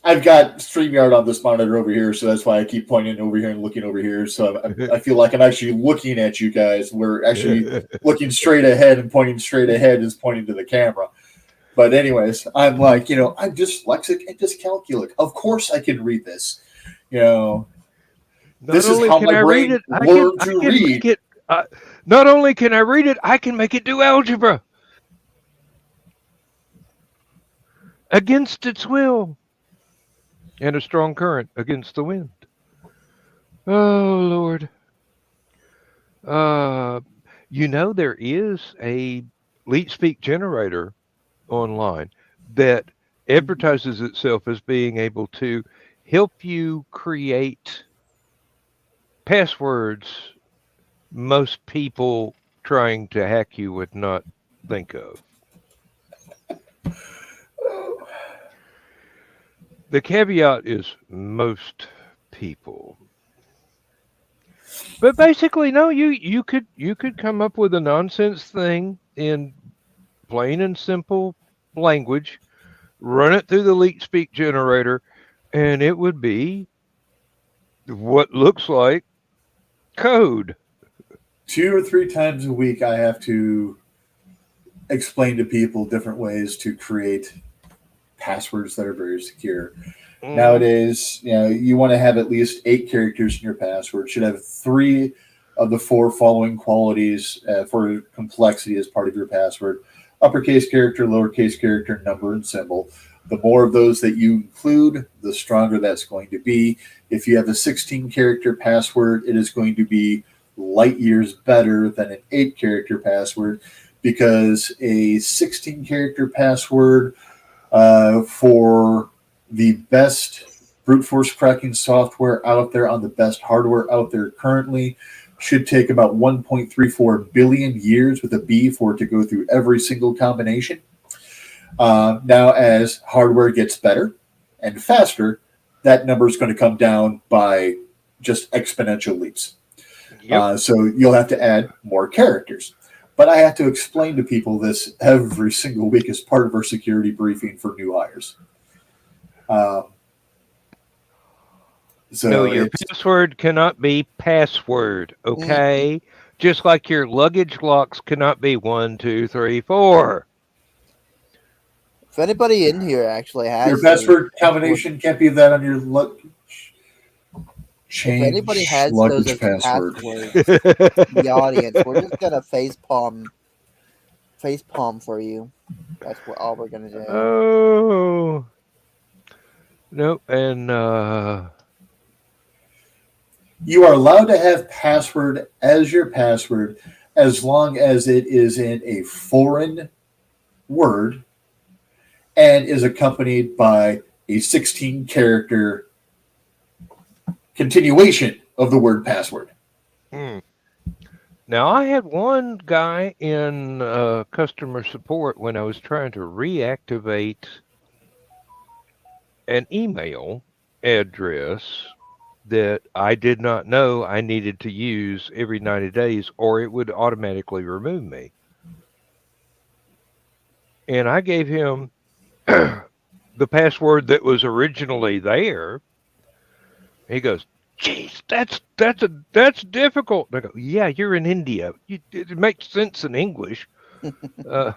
S4: I've got StreamYard on this monitor over here, so that's why I keep pointing over here and looking over here. So I feel like I'm actually looking at you guys. We're actually looking straight ahead, and pointing straight ahead is pointing to the camera. But anyways, I'm like, I'm dyslexic and dyscalculic. Of course I can read this. This is how my brain learned to read.
S2: Make it, not only can I read it, I can make it do algebra. Against its will. And a strong current against the wind. Oh, Lord. There is a Leet Speak generator online that advertises itself as being able to help you create passwords most people trying to hack you would not think of. The caveat is most people. But basically, no, you could come up with a nonsense thing in plain and simple language, run it through the Leet Speak generator, and it would be what looks like code.
S4: 2 or 3 times a week, I have to explain to people different ways to create passwords that are very secure. Nowadays, you want to have at least 8 characters in your password. Should have 3 of the 4 following qualities for complexity as part of your password: uppercase character, lowercase character, number, and symbol. The more of those that you include, the stronger that's going to be. If you have a 16-character password, it is going to be light years better than an 8-character password, because a 16-character password for the best brute force cracking software out there on the best hardware out there currently should take about 1.34 billion years with a B for it to go through every single combination. Now, as hardware gets better and faster, that number is going to come down by just exponential leaps.
S2: Yep.
S4: So you'll have to add more characters. but I have to explain to people this every single week as part of our security briefing for new hires. So
S2: No, your password cannot be password, okay? Just like your luggage locks cannot be 1, 2, 3, 4.
S3: If anybody in here actually has
S4: your password combination can't be that on your luggage. Change
S3: if anybody has those
S4: luggage
S3: as
S4: password.
S3: passwords, the audience, we're just gonna face palm for you. That's what all we're gonna do.
S2: Oh. Nope, and
S4: you are allowed to have password as your password as long as it is in a foreign word and is accompanied by a 16-character continuation of the word password.
S2: Now, I had one guy in customer support when I was trying to reactivate an email address that I did not know I needed to use every 90 days or it would automatically remove me. And I gave him the password that was originally there. He goes, "Geez, that's difficult." And I go, "Yeah, you're in India. It makes sense in English."
S4: Yeah,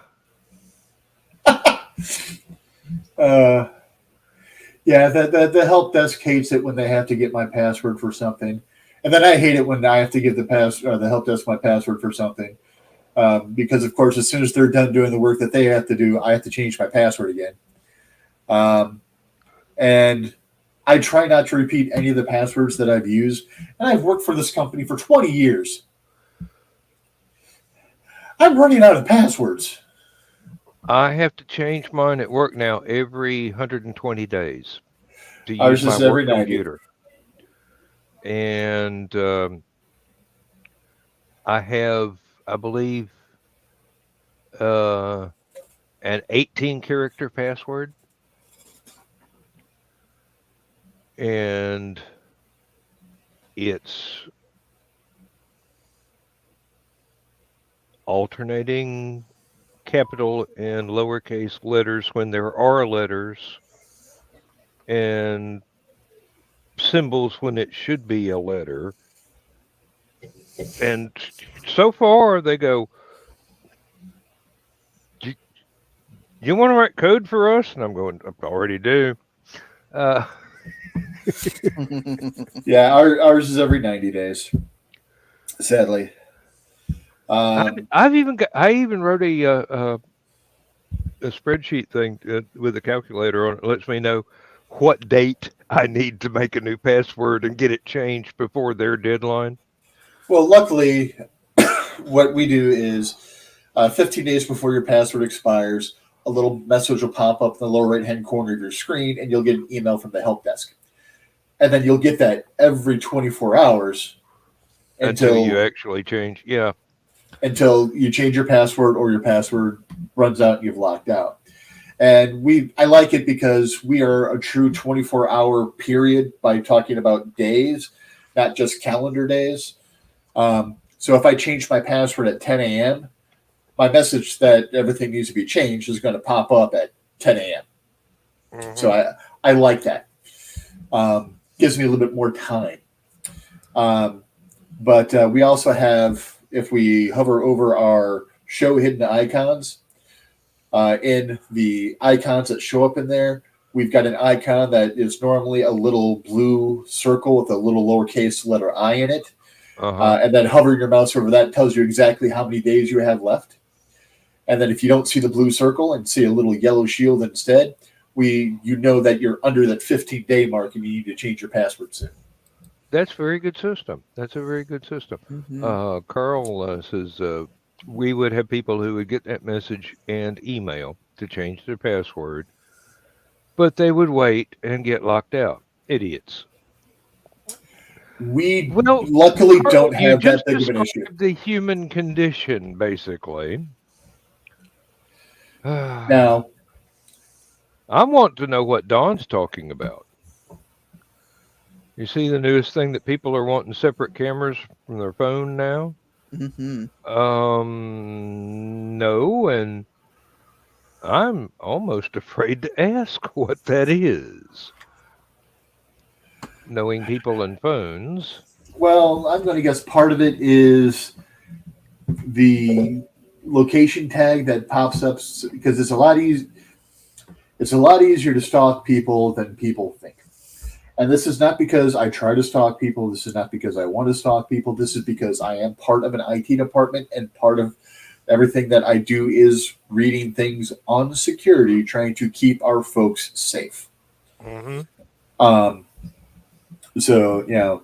S4: the help desk hates it when they have to get my password for something, and then I hate it when I have to give the help desk my password for something, because of course as soon as they're done doing the work that they have to do, I have to change my password again, and I try not to repeat any of the passwords that I've used, and I've worked for this company for 20 years. I'm running out of passwords.
S2: I have to change mine at work now every 120 days to
S4: Ours
S2: use my
S4: is every
S2: work
S4: 90.
S2: computer. And I have, I believe, an 18-character password. And it's alternating capital and lowercase letters when there are letters and symbols when it should be a letter. And so far they go, "You want to write code for us?" And I'm going, "I already do."
S4: Yeah, ours is every 90 days. Sadly,
S2: I even wrote a spreadsheet thing with a calculator on it. It lets me know what date I need to make a new password and get it changed before their deadline.
S4: well, luckily, what we do is 15 days before your password expires, a little message will pop up in the lower right-hand corner of your screen, and you'll get an email from the help desk. And then you'll get that every 24 hours
S2: until you actually change. Yeah.
S4: Until you change your password or your password runs out and you've locked out. And I like it because we are a true 24-hour period by talking about days, not just calendar days. So if I change my password at 10 a.m., my message that everything needs to be changed is going to pop up at 10 a.m. Mm-hmm. So I like that. Gives me a little bit more time. But we also have, if we hover over our show hidden icons, in the icons that show up in there, we've got an icon that is normally a little blue circle with a little lowercase letter I in it. And then hovering your mouse over that tells you exactly how many days you have left. And then if you don't see the blue circle and see a little yellow shield instead, you know that you're under that 15-day mark and you need to change your password soon.
S2: That's a very good system. That's a very good system. Mm-hmm. Carl says we would have people who would get that message and email to change their password, but they would wait and get locked out. Idiots.
S4: We luckily
S2: Carl,
S4: don't have that big of an issue.
S2: The human condition, basically.
S4: Now,
S2: I want to know what Don's talking about. You see the newest thing that people are wanting separate cameras from their phone now?
S3: Mm-hmm.
S2: No, and I'm almost afraid to ask what that is. Knowing people and phones.
S4: Well, I'm going to guess part of it is the location tag that pops up because it's a lot easy. It's a lot easier to stalk people than people think. And this is not because I try to stalk people. This is not because I want to stalk people. This is because I am part of an IT department, and part of everything that I do is reading things on security, trying to keep our folks safe.
S2: Mm-hmm.
S4: Um, so,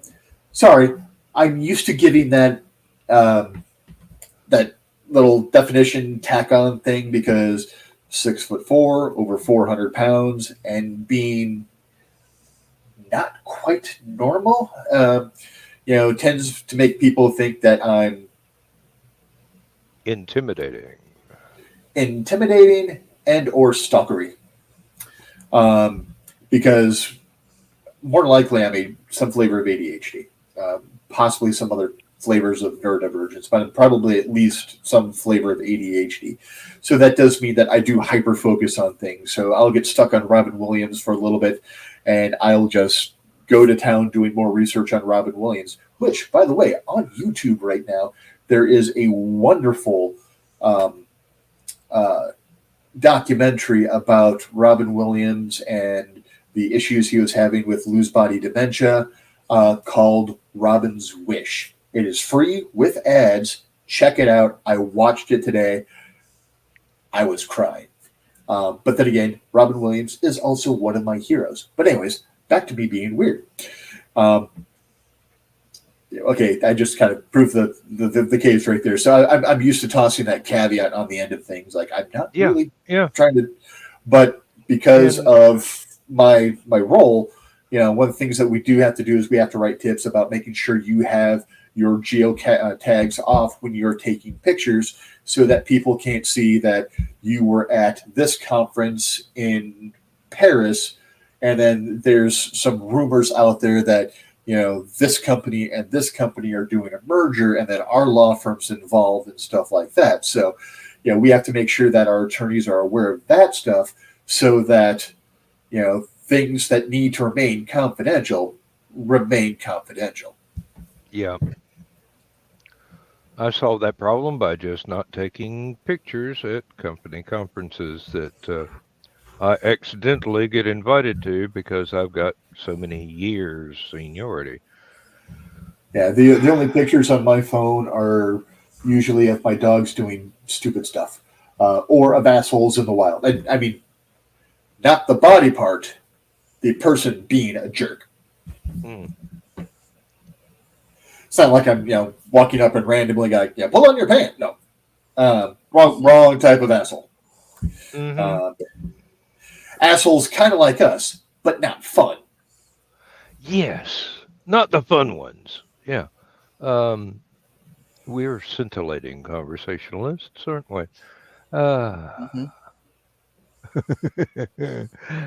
S4: sorry, I'm used to giving that little definition tack on thing because 6'4", over 400 pounds, and being not quite normal, tends to make people think that I'm
S2: Intimidating
S4: and or stalkery. Because more than likely I'm some flavor of ADHD, possibly some other flavors of neurodivergence, but probably at least some flavor of ADHD. So that does mean that I do hyper focus on things. So I'll get stuck on Robin Williams for a little bit, and I'll just go to town doing more research on Robin Williams, which, by the way, on YouTube right now, there is a wonderful documentary about Robin Williams and the issues he was having with Lewy body dementia, called Robin's Wish. It is free with ads. Check it out. I watched it today. I was crying. But then again, Robin Williams is also one of my heroes. But anyways, back to me being weird. Okay, I just kind of proved the case right there. So I'm used to tossing that caveat on the end of things. Like, I'm not really trying to, but because of my role, one of the things that we do have to do is we have to write tips about making sure you have your geo tags off when you're taking pictures, so that people can't see that you were at this conference in Paris, and then there's some rumors out there that this company and this company are doing a merger, and then our law firm's involved and stuff like that. So, we have to make sure that our attorneys are aware of that stuff, so that things that need to remain confidential remain confidential.
S2: Yeah. I solved that problem by just not taking pictures at company conferences that I accidentally get invited to because I've got so many years seniority.
S4: Yeah, the only pictures on my phone are usually of my dogs doing stupid stuff, or of assholes in the wild. I mean, not the body part, the person being a jerk. It's not like I'm, walking up and randomly like, pull on your pants. No, wrong type of asshole. Assholes kind of like us, but not fun.
S2: Yes, not the fun ones. Yeah. We're scintillating conversationalists, aren't we?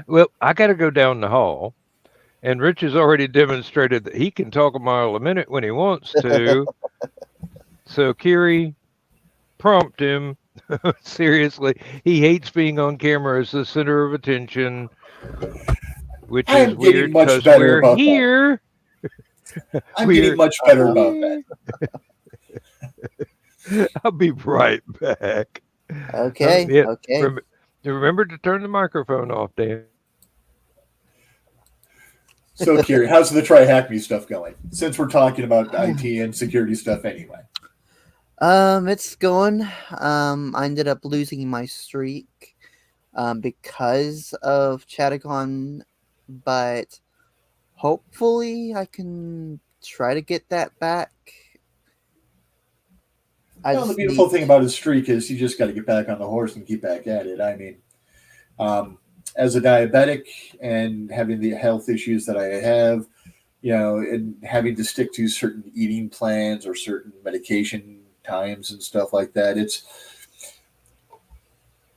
S2: Well, I got to go down the hall. And Rich has already demonstrated that he can talk a mile a minute when he wants to. So, Kiri, prompt him. Seriously, he hates being on camera as the center of attention, which is weird because we're here.
S4: I'm getting much better about that.
S2: I'll be right back.
S3: Okay. Okay.
S2: Remember to turn the microphone off, Dan.
S4: So, Kiri, how's the Try Hack Me stuff going? Since we're talking about IT and security stuff anyway.
S3: It's going. I ended up losing my streak because of HallowCon, but hopefully I can try to get that back.
S4: The beautiful thing about his streak is you just got to get back on the horse and keep back at it. I mean, as a diabetic and having the health issues that I have, and having to stick to certain eating plans or certain medication times and stuff like that, it's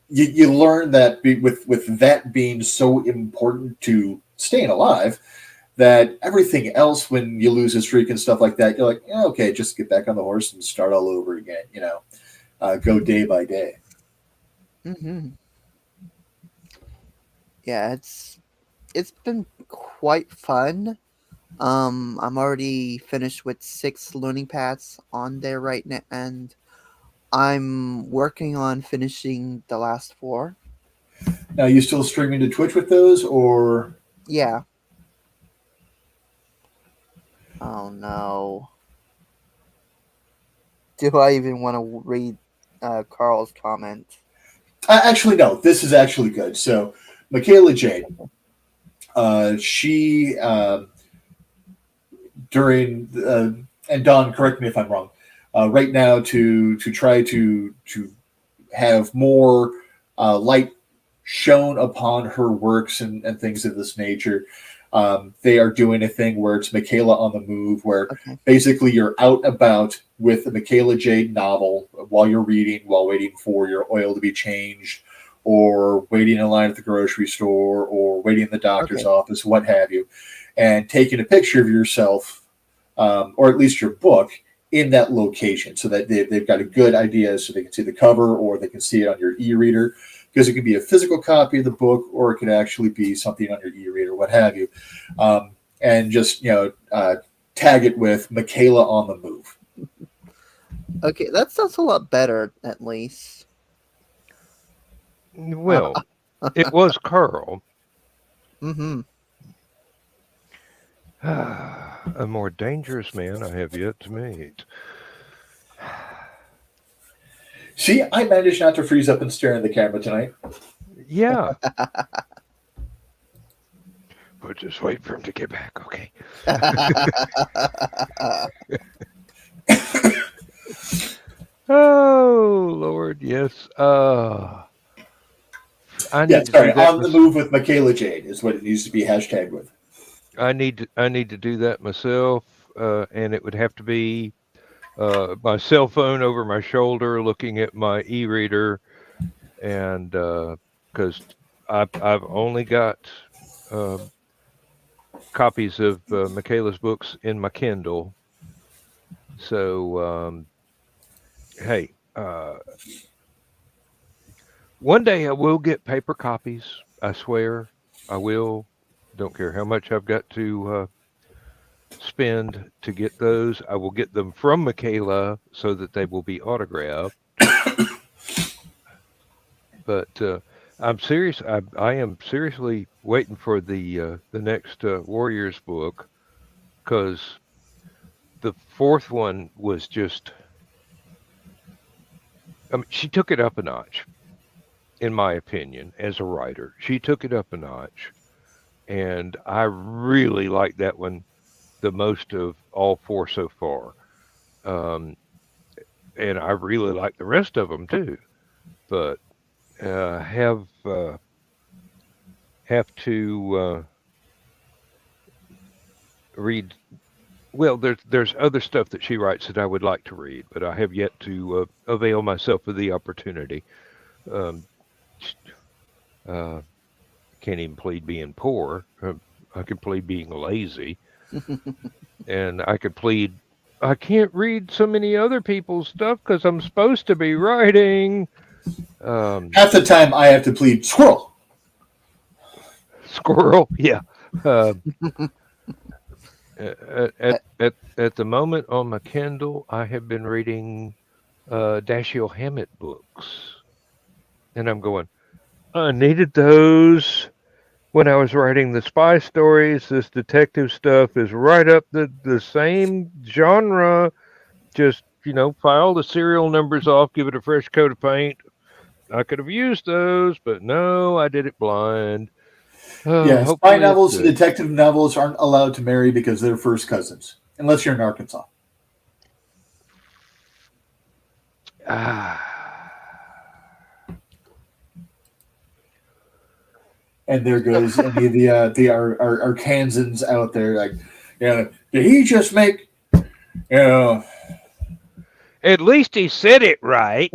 S4: you learn that with that being so important to staying alive, that everything else, when you lose a streak and stuff like that, you're like, yeah, okay, just get back on the horse and start all over again. Go day by day.
S3: Mm-hmm. Yeah, it's been quite fun. I'm already finished with 6 learning paths on there right now, and I'm working on finishing the last 4.
S4: Now, you still streaming to Twitch with those, or?
S3: Yeah. Oh no. Do I even want to read Carl's comment?
S4: Actually, no. This is actually good. So, Michaela Jade, she during and Don, correct me if I'm wrong. Right now, to try to have more light shown upon her works and things of this nature. They are doing a thing where it's Michaela on the move, where basically you're out and about with a Michaela Jade novel while you're reading, while waiting for your oil to be changed, or waiting in line at the grocery store, or waiting in the doctor's office, what have you, and taking a picture of yourself, or at least your book, in that location, so that they've got a good idea, so they can see the cover, or they can see it on your e-reader. Because it could be a physical copy of the book, or it could actually be something on your e-reader, what have you. And just, tag it with Michaela on the move.
S3: Okay, that sounds a lot better, at least.
S2: Well, it was Carl.
S3: Mm-hmm.
S2: A more dangerous man I have yet to meet.
S4: See, I managed not to freeze up and stare at the camera tonight.
S2: Yeah. But just wait for him to get back, okay? Oh, Lord, yes. I need
S4: on the move with Michaela Jade is what it needs to be hashtagged with.
S2: I need to do that myself, and it would have to be my cell phone over my shoulder, looking at my e-reader, and because I've only got copies of Michaela's books in my Kindle. So, hey, one day I will get paper copies. I swear, I will. Don't care how much I've got to spend to get those. I will get them from Michaela so that they will be autographed. But I'm serious. I am seriously waiting for the next Warriors book, because the 4th one was just. I mean, she took it up a notch, in my opinion, as a writer. She took it up a notch, and I really like that one the most of all 4 so far. And I really like the rest of them too, but have to read. Well, there's other stuff that she writes that I would like to read, but I have yet to avail myself of the opportunity. Can't even plead being poor. I can plead being lazy. And I could plead, I can't read so many other people's stuff because I'm supposed to be writing.
S4: Half the time I have to plead squirrel.
S2: Squirrel, yeah. At the moment on my Kindle, I have been reading Dashiell Hammett books. And I'm going, I needed those when I was writing the spy stories. This detective stuff is right up the same genre. Just, file the serial numbers off, give it a fresh coat of paint. I could have used those, but no, I did it blind.
S4: Yeah, spy novels and detective novels aren't allowed to marry because they're first cousins, unless you're in Arkansas. And there goes any of the Arkansans out there, like, did he just make,
S2: At least he said it right.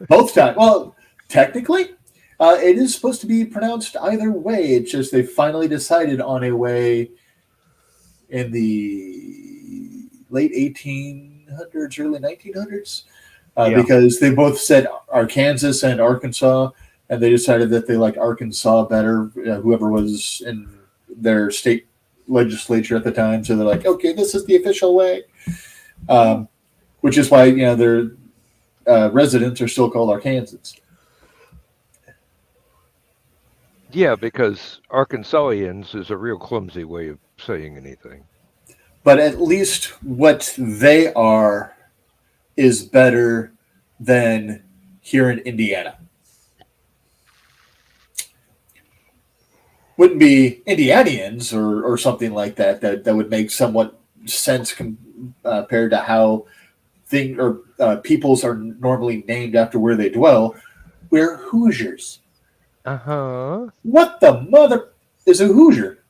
S4: Both times. Well, technically, It is supposed to be pronounced either way. It's just they finally decided on a way in the late 1800s, early 1900s, because they both said Arkansas and Arkansas, and they decided that they liked Arkansas better, whoever was in their state legislature at the time. So they're like, okay, this is the official way, which is why their residents are still called Arkansans.
S2: Yeah, because Arkansasians is a real clumsy way of saying anything.
S4: But at least what they are is better than here in Indiana. Wouldn't be Indianians or something like that would make somewhat sense compared to how peoples are normally named after where they dwell. We're Hoosiers.
S2: Uh-huh.
S4: What the mother is a Hoosier?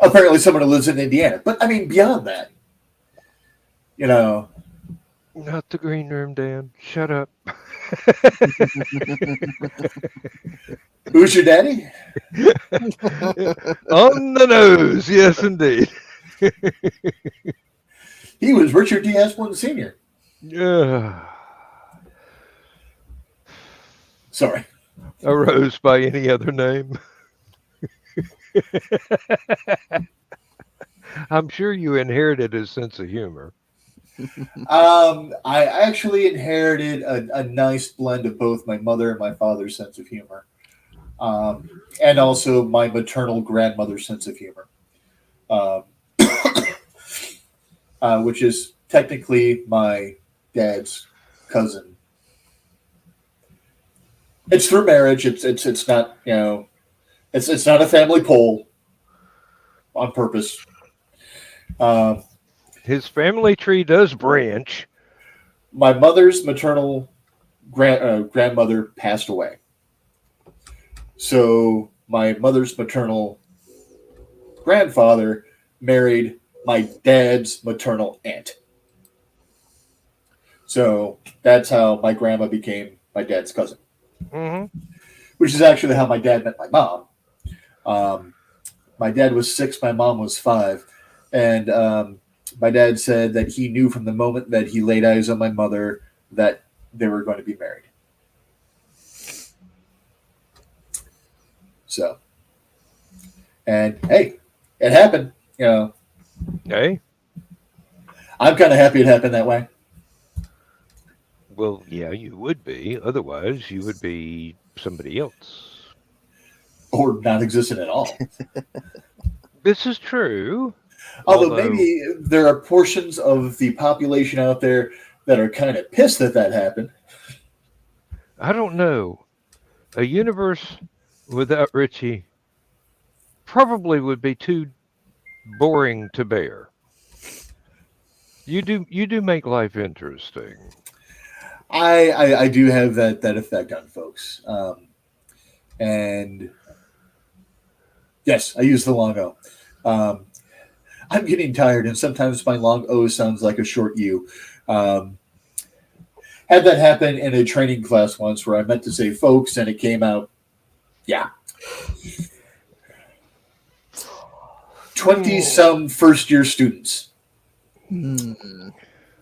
S4: Apparently someone who lives in Indiana. But, I mean, beyond that,
S2: Not the green room, Dan. Shut up.
S4: Who's your daddy?
S2: On the nose, yes, indeed.
S4: He was Richard D. Asplund Sr.
S2: Yeah.
S4: Sorry.
S2: A rose by any other name. I'm sure you inherited his sense of humor.
S4: I actually inherited a nice blend of both my mother and my father's sense of humor, and also my maternal grandmother's sense of humor, which is technically my dad's cousin. It's through marriage. It's not it's not a family poll on purpose.
S2: His family tree does branch.
S4: My mother's maternal grandmother passed away. So my mother's maternal grandfather married my dad's maternal aunt. So that's how my grandma became my dad's cousin.
S2: Mm-hmm.
S4: Which is actually how my dad met my mom. My dad was 6, my mom was 5. And my dad said that he knew from the moment that he laid eyes on my mother that they were going to be married. So, and hey, it happened.
S2: Hey?
S4: I'm kind of happy it happened that way.
S2: Well, yeah, you would be. Otherwise, you would be somebody else.
S4: Or not existent at all.
S2: This is true.
S4: Although maybe there are portions of the population out there that are kind of pissed that happened.
S2: I don't know. A universe without Richie probably would be too boring to bear. You do make life interesting.
S4: I do have that effect on folks. And yes, I use the long O. I'm getting tired, and sometimes my long O sounds like a short U. Had that happen in a training class once where I meant to say folks, and it came out, 20-some first-year students.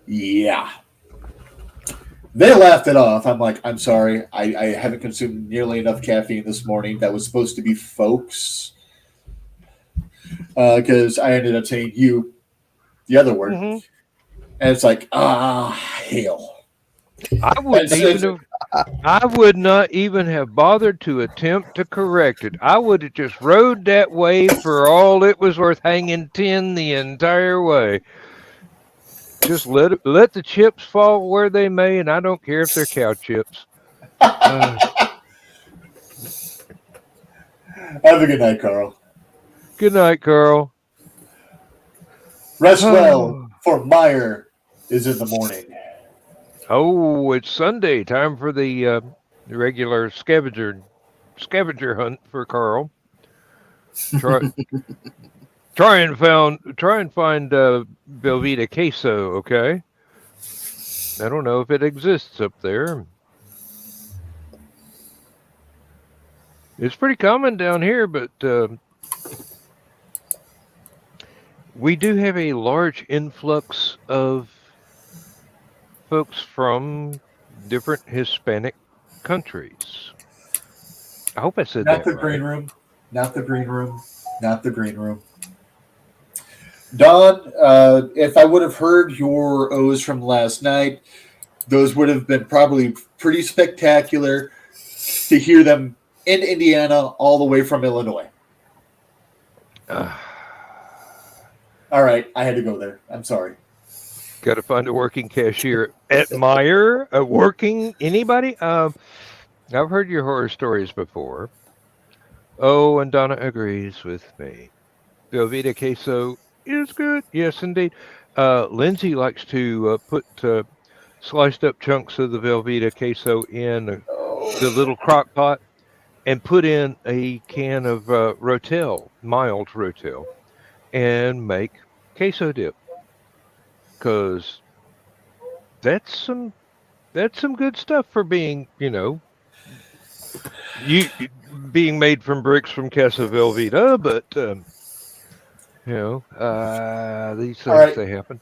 S4: Yeah. They laughed it off. I'm like, I'm sorry. I haven't consumed nearly enough caffeine this morning. That was supposed to be folks. Because I ended up saying you, the other word. Mm-hmm. And it's like, hell.
S2: I would not even have bothered to attempt to correct it. I would have just rode that wave for all it was worth, hanging 10 the entire way. Just let the chips fall where they may, and I don't care if they're cow chips.
S4: Have a good night, Carl.
S2: Good night, Carl.
S4: Rest well, for Meyer is in the morning.
S2: Oh, it's Sunday. Time for the regular scavenger hunt for Carl. Try and find Belvita queso, okay? I don't know if it exists up there. It's pretty common down here, but we do have a large influx of folks from different Hispanic countries. I hope I said
S4: Not
S2: that
S4: the
S2: right.
S4: green room. Not the green room. Not the green room. Don, if I would have heard your O's from last night, those would have been probably pretty spectacular to hear them in Indiana all the way from Illinois. All right, I had to go there. I'm sorry.
S2: Got to find a working cashier at Meyer. A working anybody? I've heard your horror stories before. Oh, and Donna agrees with me. Velveeta queso is good. Yes, indeed. Lindsay likes to put sliced up chunks of the Velveeta queso in the little crock pot and put in a can of Rotel, mild Rotel, and make queso dip. Because that's some good stuff for being, being made from bricks from Casa Velveeta, but these things
S4: right.
S2: they happen.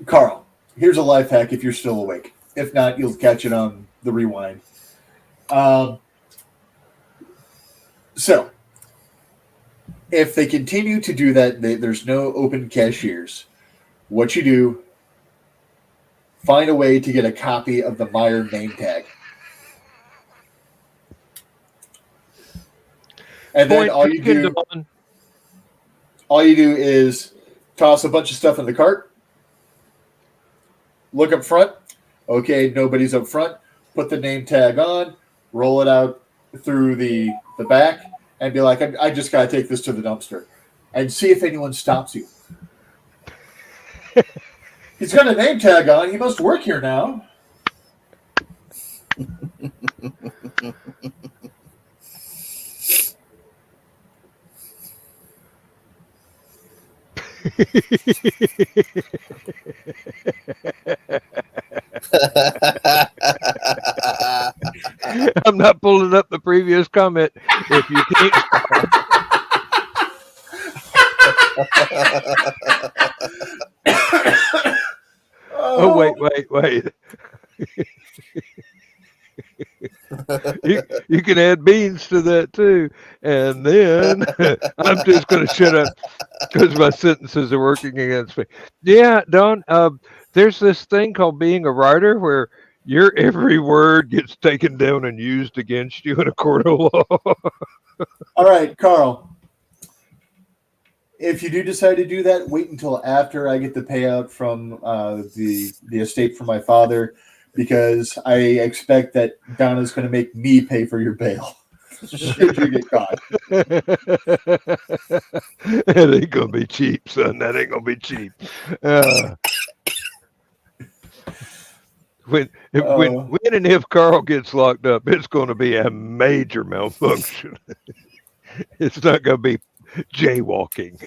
S4: Carl, here's a life hack if you're still awake. If not, you'll catch it on the rewind. So, if they continue to do that, there's no open cashiers. What you do, find a way to get a copy of the Meyer name tag. And then all you do is toss a bunch of stuff in the cart, look up front. Okay, nobody's up front. Put the name tag on, roll it out through the back, and be like, I just got to take this to the dumpster. And see if anyone stops you. He's got a name tag on. He must work here now.
S2: I'm not pulling up the previous comment. If you can't. Oh, wait. You can add beans to that too. And then I'm just going to shut up because my sentences are working against me. Yeah, Don, there's this thing called being a writer where your every word gets taken down and used against you in a court of law.
S4: All right, Carl. If you do decide to do that, wait until after I get the payout from the estate from my father, because I expect that Donna's going to make me pay for your bail should you get caught.
S2: That ain't going to be cheap, son. That ain't going to be cheap. When and if Carl gets locked up, it's going to be a major malfunction. It's not going to be jaywalking,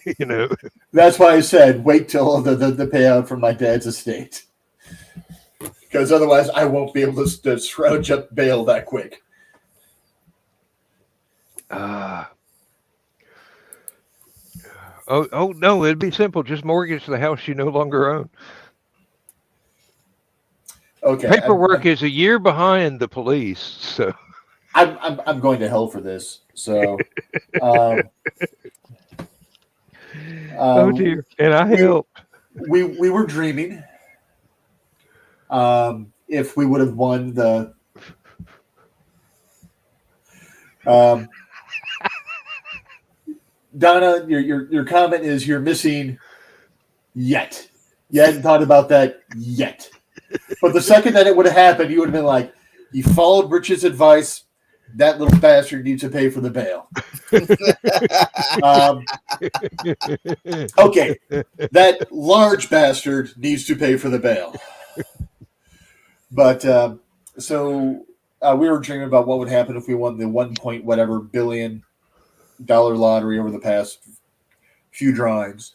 S4: That's why I said wait till the payout from my dad's estate, because otherwise I won't be able to scrounge up bail that quick.
S2: Oh no, it'd be simple. Just mortgage the house you no longer own.
S4: Okay.
S2: Paperwork is a year behind the police, so
S4: I'm going to hell for this. So.
S2: Oh dear, and I helped.
S4: We were dreaming. If we would have won the. Donna, your comment is you're missing yet. You hadn't thought about that yet. But the second that it would have happened, you would have been like, you followed Rich's advice. That little bastard needs to pay for the bail. Okay, that large bastard needs to pay for the bail. But so we were dreaming about what would happen if we won the 1 billion lottery over the past few drawings.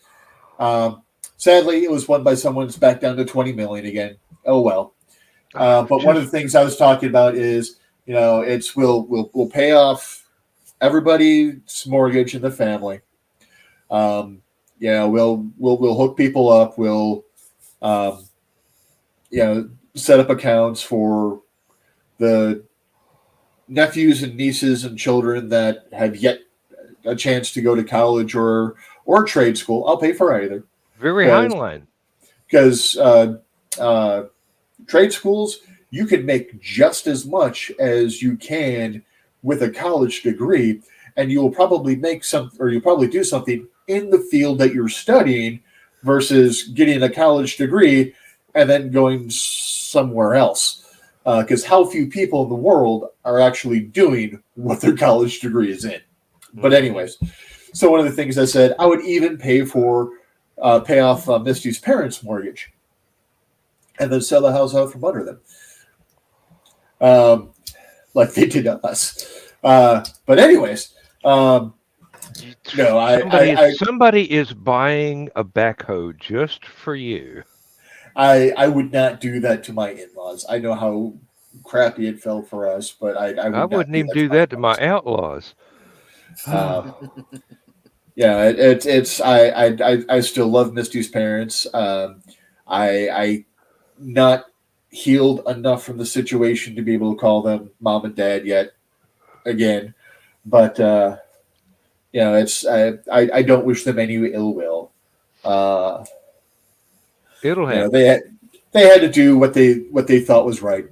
S4: Sadly, it was won by someone that's back down to 20 million again. Oh well. But one of the things I was talking about is, it's we'll pay off everybody's mortgage in the family. We'll hook people up. We'll set up accounts for the nephews and nieces and children that have yet a chance to go to college or trade school. I'll pay for either.
S2: Very Heinlein.
S4: Because trade schools, you can make just as much as you can with a college degree, and you'll probably you'll probably do something in the field that you're studying versus getting a college degree and then going somewhere else. Because how few people in the world are actually doing what their college degree is in. But anyways, so one of the things I said, I would even pay off Misty's parents' mortgage and then sell the house out from under them. Like they did us. But anyways,
S2: somebody is buying a backhoe just for you.
S4: I would not do that to my in-laws. I know how crappy it felt for us, but I
S2: wouldn't even do that to my outlaws.
S4: I still love Misty's parents. I not healed enough from the situation to be able to call them mom and dad yet again, but I don't wish them any ill will.
S2: It'll happen.
S4: They had to do what they thought was right,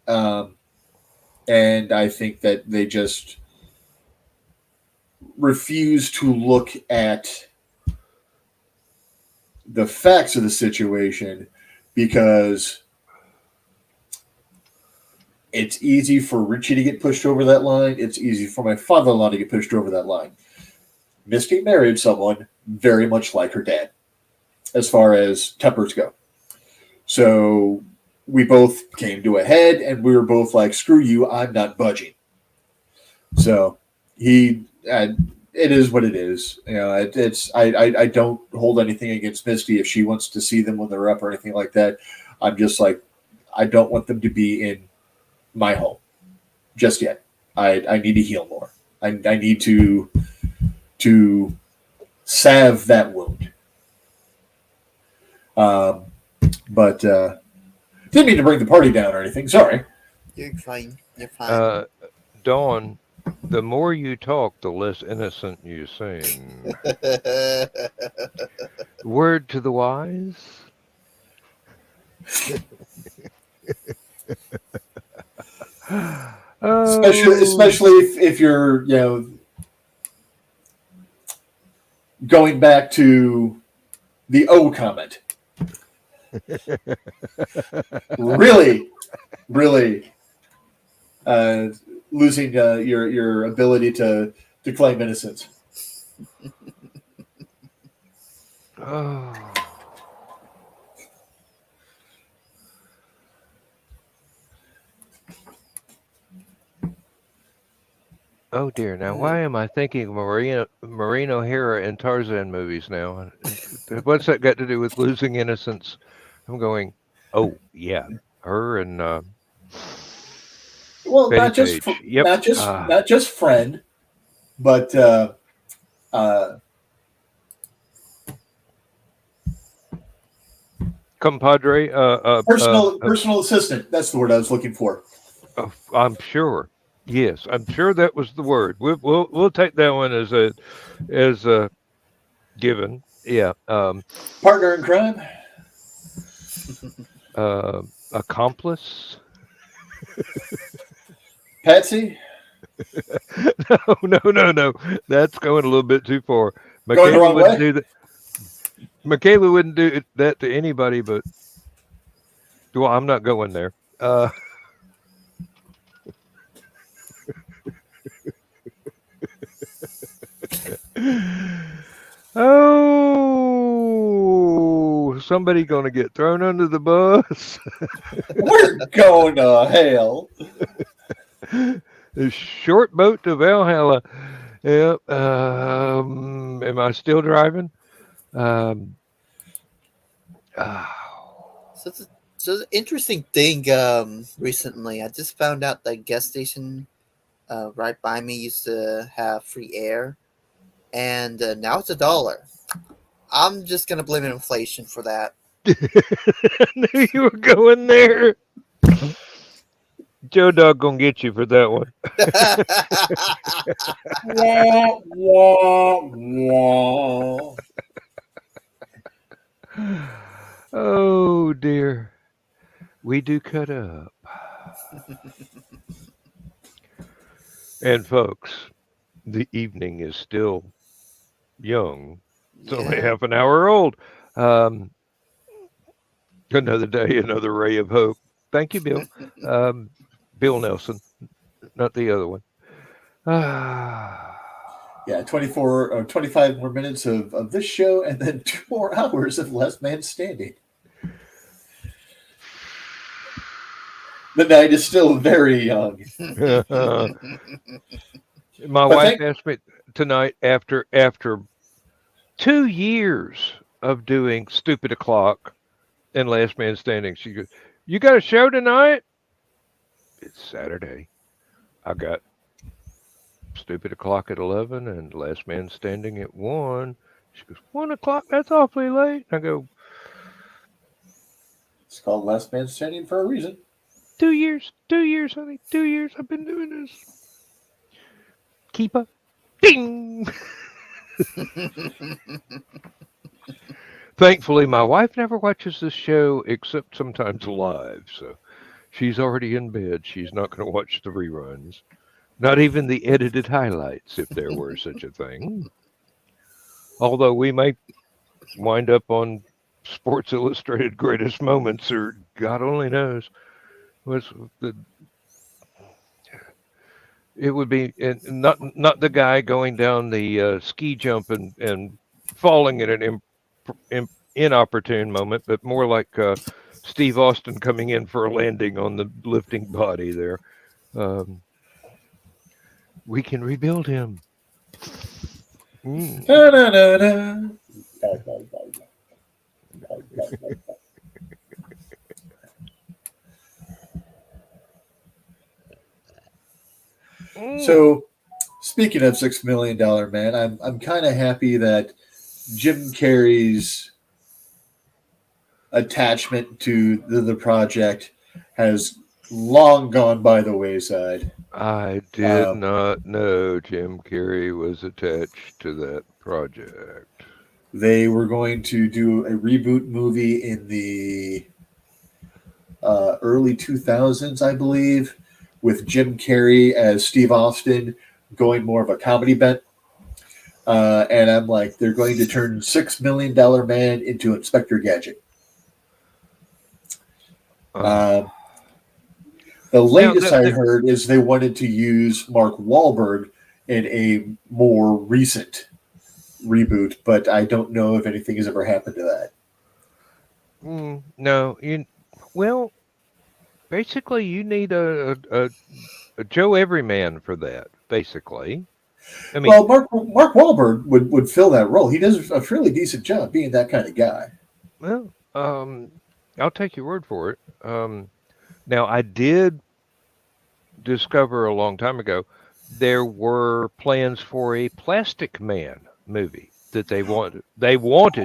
S4: and I think that they just refuse to look at the facts of the situation because it's easy for Richie to get pushed over that line. It's easy for my father-in-law to get pushed over that line. Misty married someone very much like her dad as far as tempers go. So we both came to a head and we were both like, screw you, I'm not budging. So it is what it is. I don't hold anything against Misty if she wants to see them when they're up or anything like that. I'm just like, I don't want them to be in my home just yet. I need to heal more. I need to salve that wound. But didn't mean to bring the party down or anything. Sorry.
S3: You're fine. You're fine.
S2: Dawn, the more you talk, the less innocent you seem. Word to the wise.
S4: Especially if you're going back to the O comment. really losing your ability to claim innocence.
S2: Oh dear! Now, why am I thinking of Maureen O'Hara in Tarzan movies now? What's that got to do with losing innocence? I'm going. Oh yeah, her and
S4: well,
S2: Betty Page. Yep.
S4: not just friend, but
S2: compadre.
S4: Personal assistant. That's the word I was looking for.
S2: I'm sure. Yes, I'm sure that was the word. We'll take that one as a given. Yeah.
S4: Partner in crime.
S2: Accomplice.
S4: Patsy.
S2: No. That's going a little bit too far.
S4: Going the wrong way?
S2: Do that. Michaela wouldn't do that to anybody, but well, I'm not going there. Oh, somebody gonna get thrown under the bus.
S4: We're going to hell.
S2: The short boat to Valhalla. Yep. Am I still driving?
S3: So So interesting thing. Recently, I just found out that gas station right by me used to have free air, and now it's $1. I'm just gonna blame inflation for that.
S2: I knew you were going there. Joe Dog gonna get you for that one.
S4: Wah, wah, wah.
S2: Oh dear. We do cut up. And folks, the evening is still young. It's only
S3: Yeah.
S2: half an hour old. Um, another day, another ray of hope. Thank you, Bill. Bill Nelson, not the other one.
S4: Yeah, 24 or 25 more minutes of this show, and then 2 more hours of Last Man Standing. The night is still very young.
S2: My wife asked me tonight after 2 years of doing Stupid O'Clock and Last Man Standing. She goes, "You got a show tonight?" It's Saturday. I got Stupid O'Clock at 11 and Last Man Standing at 1. She goes, 1 o'clock? That's awfully late. I go,
S4: It's called Last Man Standing for a reason.
S2: 2 years, honey, 2 years I've been doing this. Keeper. Ding! Thankfully, my wife never watches this show except sometimes live, so she's already in bed. She's not going to watch the reruns. Not even the edited highlights, if there were such a thing. Although we might wind up on Sports Illustrated Greatest Moments, or God only knows. It would be not the guy going down the ski jump and falling at an inopportune moment, but more like Steve Austin coming in for a landing on the lifting body there. We can rebuild him.
S4: Da, da, da, da. So, speaking of $6 Million Man, I'm kind of happy that Jim Carrey's attachment to the project has long gone by the wayside.
S2: I did not know Jim Carrey was attached to that project.
S4: They were going to do a reboot movie in the early 2000s, I believe, with Jim Carrey as Steve Austin, going more of a comedy bent. And I'm like, they're going to turn $6 Million Man into Inspector Gadget. The latest I heard is they wanted to use Mark Wahlberg in a more recent reboot, but I don't know if anything has ever happened to that.
S2: No, well, basically you need a Joe Everyman for that. Basically, I mean,
S4: well, Mark Wahlberg would fill that role. He does a fairly decent job being that kind of guy.
S2: Well, I'll take your word for it. Now, I did discover a long time ago there were plans for a Plastic Man movie that they wanted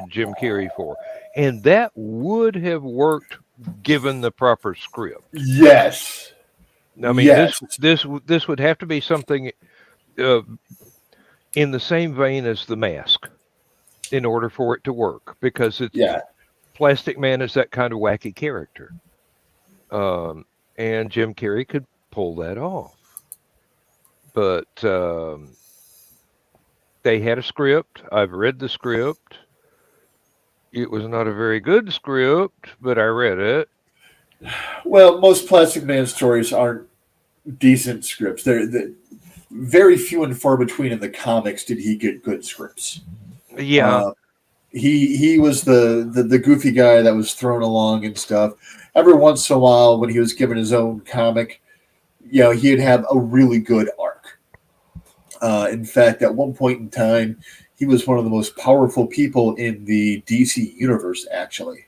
S2: Jim Carrey for, and that would have worked given the proper script.
S4: Yes.
S2: I mean,
S4: yes.
S2: this would have to be something in the same vein as The Mask in order for it to work, because Plastic Man is that kind of wacky character. And Jim Carrey could pull that off. But they had a script. I've read the script. It was not a very good script, but I read it.
S4: Well, most Plastic Man stories aren't decent scripts. They're very few and far between in the comics did he get good scripts.
S2: Yeah.
S4: He was the goofy guy that was thrown along and stuff. Every once in a while, when he was given his own comic, he'd have a really good arc. In fact, at one point in time, he was one of the most powerful people in the DC universe, actually,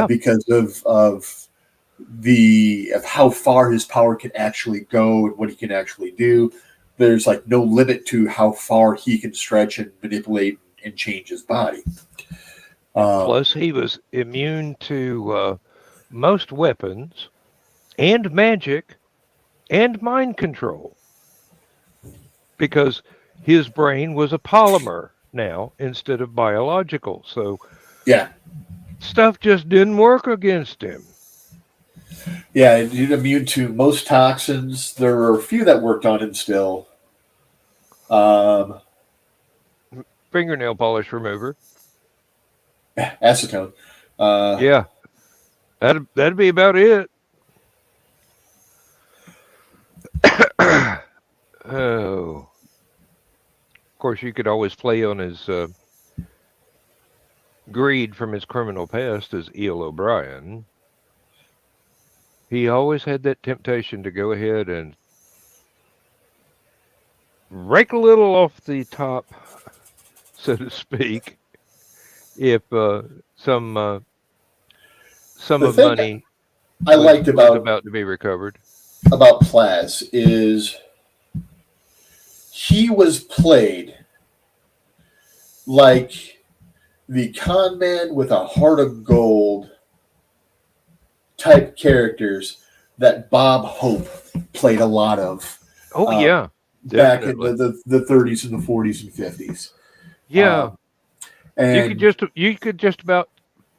S4: because of of how far his power can actually go and what he can actually do. There's like no limit to how far he can stretch and manipulate and change his body.
S2: Plus, he was immune to most weapons and magic and mind control because his brain was a polymer now instead of biological. So
S4: yeah,
S2: stuff just didn't work against him.
S4: Yeah, he's immune to most toxins. There are a few that worked on him still.
S2: Fingernail polish remover.
S4: Acetone.
S2: Yeah, that'd be about it. Oh, of course, you could always play on his greed from his criminal past as Eel O'Brien. He always had that temptation to go ahead and rake a little off the top, so to speak, if some of money
S4: I liked
S2: was about to be recovered.
S4: About Plaz is he was played like the con man with a heart of gold type characters that Bob Hope played a lot of.
S2: Oh yeah,
S4: back
S2: definitely.
S4: in the 30s and the 40s and 50s.
S2: Yeah,
S4: and
S2: you could just about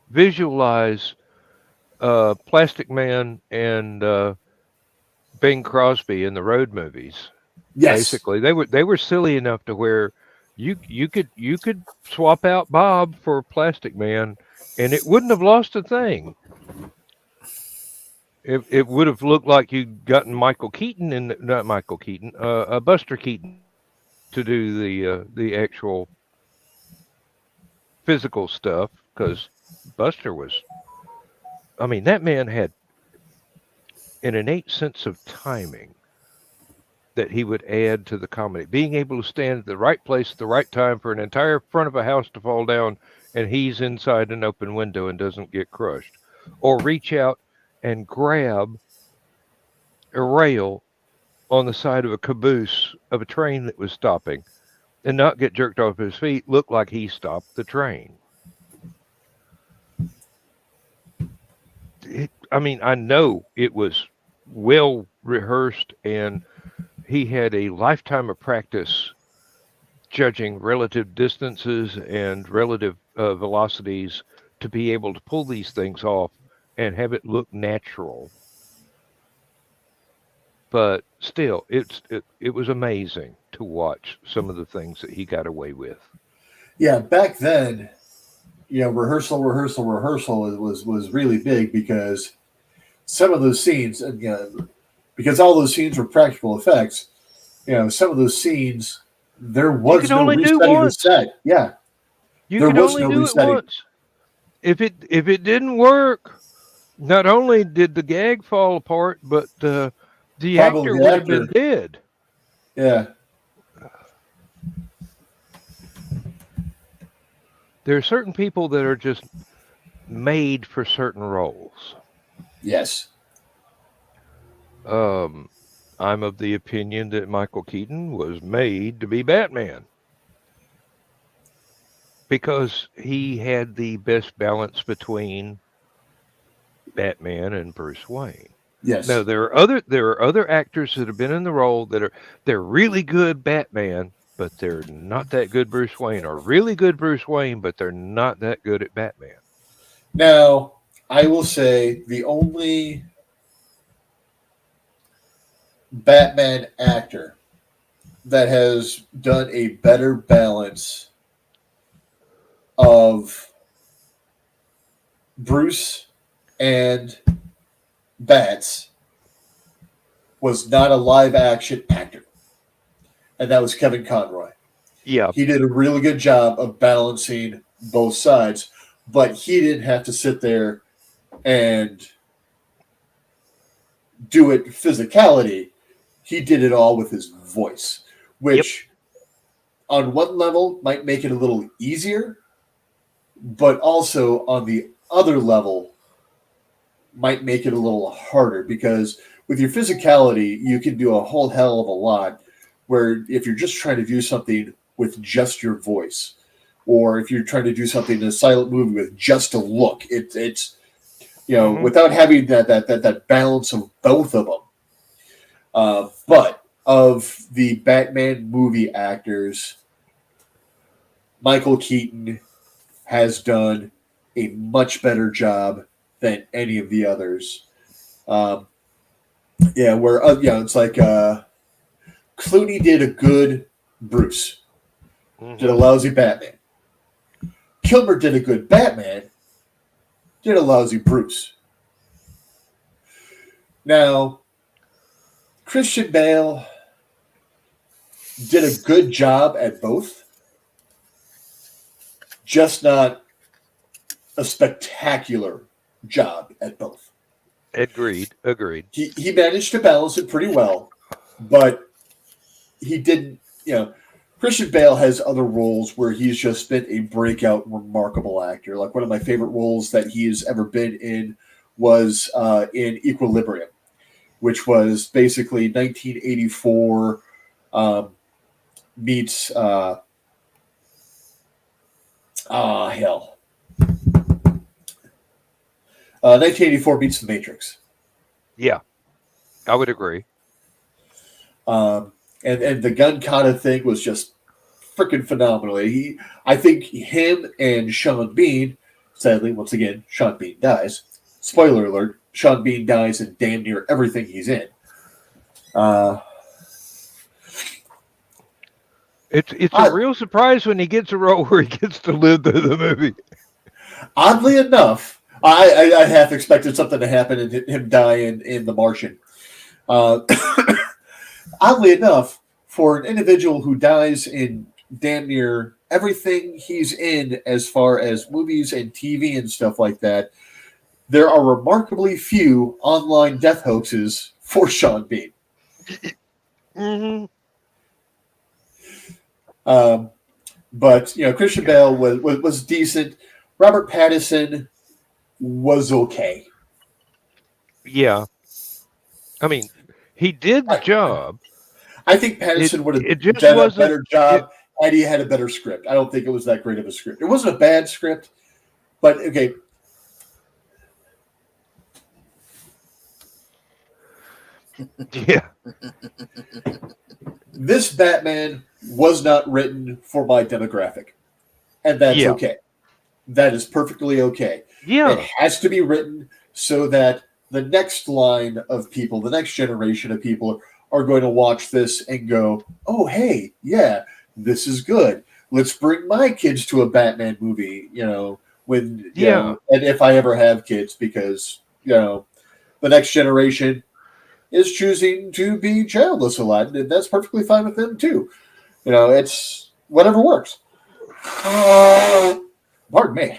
S2: visualize Plastic Man and Bing Crosby in the road movies.
S4: yes,
S2: Basically, they were silly enough to where you could swap out Bob for Plastic Man, and it wouldn't have lost a thing. It would have looked like you'd gotten Michael Keaton and not Michael Keaton, Buster Keaton to do the actual physical stuff because Buster was. I mean, that man had an innate sense of timing that he would add to the comedy. Being able to stand at the right place at the right time for an entire front of a house to fall down and he's inside an open window and doesn't get crushed. Or reach out and grab a rail on the side of a caboose of a train that was stopping and not get jerked off his feet, look like he stopped the train. I know it was well rehearsed and he had a lifetime of practice judging relative distances and relative velocities to be able to pull these things off and have it look natural. But still, it was amazing to watch some of the things that he got away with.
S4: Yeah, back then, rehearsal was really big because some of those scenes, because all those scenes were practical effects, some of those scenes there was no resetting the set. Yeah,
S2: you could only do it once. If it didn't work, not only did the gag fall apart, but the actor would have been dead.
S4: Yeah.
S2: There are certain people that are just made for certain roles.
S4: Yes.
S2: I'm of the opinion that Michael Keaton was made to be Batman because he had the best balance between Batman and Bruce Wayne.
S4: Yes.
S2: Now there are other actors that have been in the role they're really good Batman, but they're not that good Bruce Wayne, or really good Bruce Wayne, but they're not that good at Batman.
S4: Now, I will say the only Batman actor that has done a better balance of Bruce and Bats was not a live action actor, and that was Kevin Conroy.
S2: Yeah,
S4: he did a really good job of balancing both sides, but he didn't have to sit there and do it physicality. He did it all with his voice, which on one level might make it a little easier, but also on the other level might make it a little harder because with your physicality, you can do a whole hell of a lot. Where if you're just trying to do something with just your voice, or if you're trying to do something in a silent movie with just a look, it's without having that balance of both of them. But of the Batman movie actors, Michael Keaton has done a much better job than any of the others. It's like Clooney did a good Bruce, did a lousy Batman. Kilmer did a good Batman, did a lousy Bruce. Now, Christian Bale did a good job at both, just not a spectacular job at both.
S2: Agreed.
S4: He managed to balance it pretty well, but he didn't, Christian Bale has other roles where he's just been a breakout, remarkable actor. Like one of my favorite roles that he has ever been in was in Equilibrium, which was basically 1984 meets, 1984 meets The Matrix.
S2: Yeah, I would agree.
S4: And the gun kata thing was just freaking phenomenal. I think him and Sean Bean, sadly, once again, Sean Bean dies. Spoiler alert, Sean Bean dies in damn near everything he's in.
S2: It's a real surprise when he gets a role where he gets to live through the movie.
S4: Oddly enough, I half expected something to happen and him die in The Martian. Oddly enough, for an individual who dies in damn near everything he's in as far as movies and TV and stuff like that, there are remarkably few online death hoaxes for Sean Bean. But Christian Bale was decent. Robert Pattinson was okay.
S2: Yeah, I mean, he did the job.
S4: I think Pattinson would have done a better job had he had a better script. I don't think it was that great of a script. It wasn't a bad script, but okay.
S2: Yeah.
S4: This Batman was not written for my demographic, and that's okay. That is perfectly okay.
S2: Yeah.
S4: It has to be written so that the next line of people, the next generation of people are going to watch this and go, oh, hey, yeah, this is good. Let's bring my kids to a Batman movie, and if I ever have kids, because, the next generation is choosing to be childless a lot, and that's perfectly fine with them too. It's whatever works. Pardon me.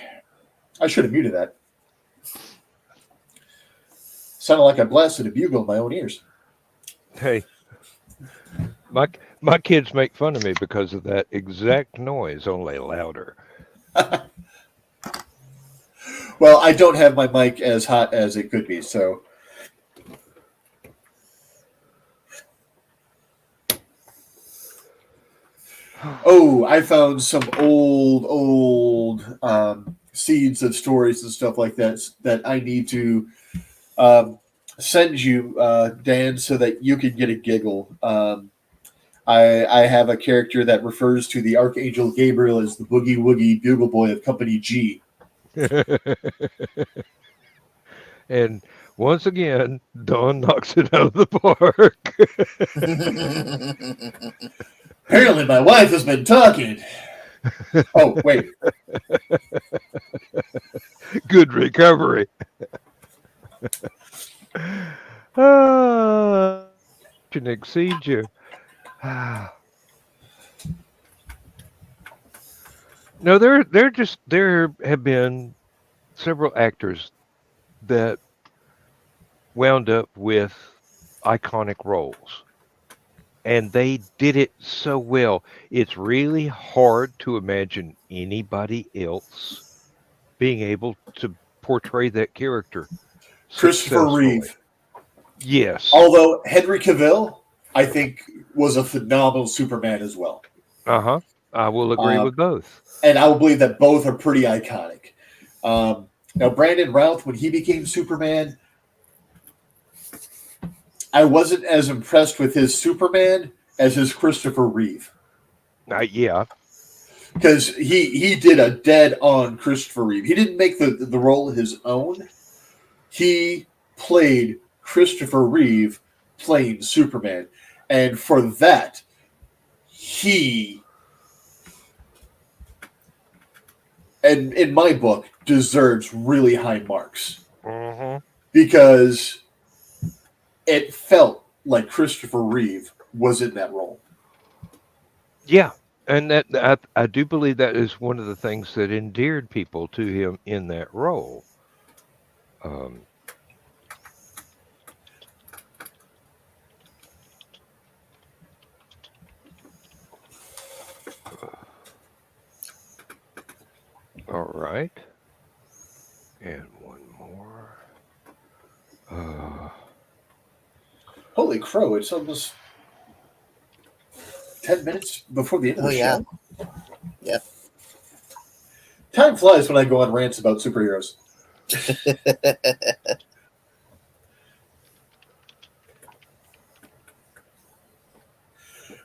S4: I should have muted that. Sounded like I blasted a bugle in my own ears.
S2: Hey, my kids make fun of me because of that exact noise, only louder.
S4: Well, I don't have my mic as hot as it could be, so. Oh, I found some old seeds of stories and stuff like that I need to send you, Dan, so that you can get a giggle. I have a character that refers to the Archangel Gabriel as the Boogie Woogie Bugle Boy of Company G.
S2: And once again, Dawn knocks it out of the park.
S4: Apparently, my wife has been talking. Oh, wait.
S2: Good recovery. Can exceed you. No, there have been several actors that wound up with iconic roles, and they did it so well. It's really hard to imagine anybody else being able to portray that character
S4: Christopher
S2: successfully.
S4: Reeve.
S2: Yes.
S4: Although Henry Cavill, I think, was a phenomenal Superman as well.
S2: I will agree with both.
S4: And I will believe that both are pretty iconic. Now, Brandon Routh, when he became Superman, I wasn't as impressed with his Superman as his Christopher Reeve.
S2: Yeah.
S4: Because he did a dead-on Christopher Reeve. He didn't make the role his own. He played Christopher Reeve playing Superman. And for that, he, and in my book, deserves really high marks. Because it felt like Christopher Reeve was in that role.
S2: Yeah. And that I do believe that is one of the things that endeared people to him in that role. All right. And one more.
S4: Holy crow, it's almost 10 minutes before the end of the
S3: yeah.
S4: show.
S3: Yep.
S4: Time flies when I go on rants about superheroes.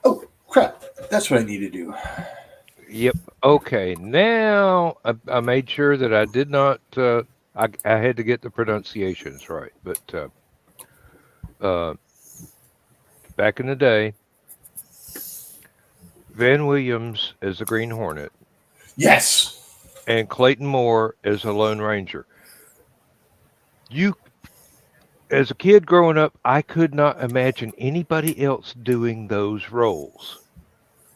S4: Oh, crap. That's what I need to do.
S2: Yep. Okay. Now I made sure that I did not. I had to get the pronunciations right, but back in the day, Van Williams as the Green Hornet.
S4: Yes.
S2: And Clayton Moore as a Lone Ranger. As a kid growing up, I could not imagine anybody else doing those roles.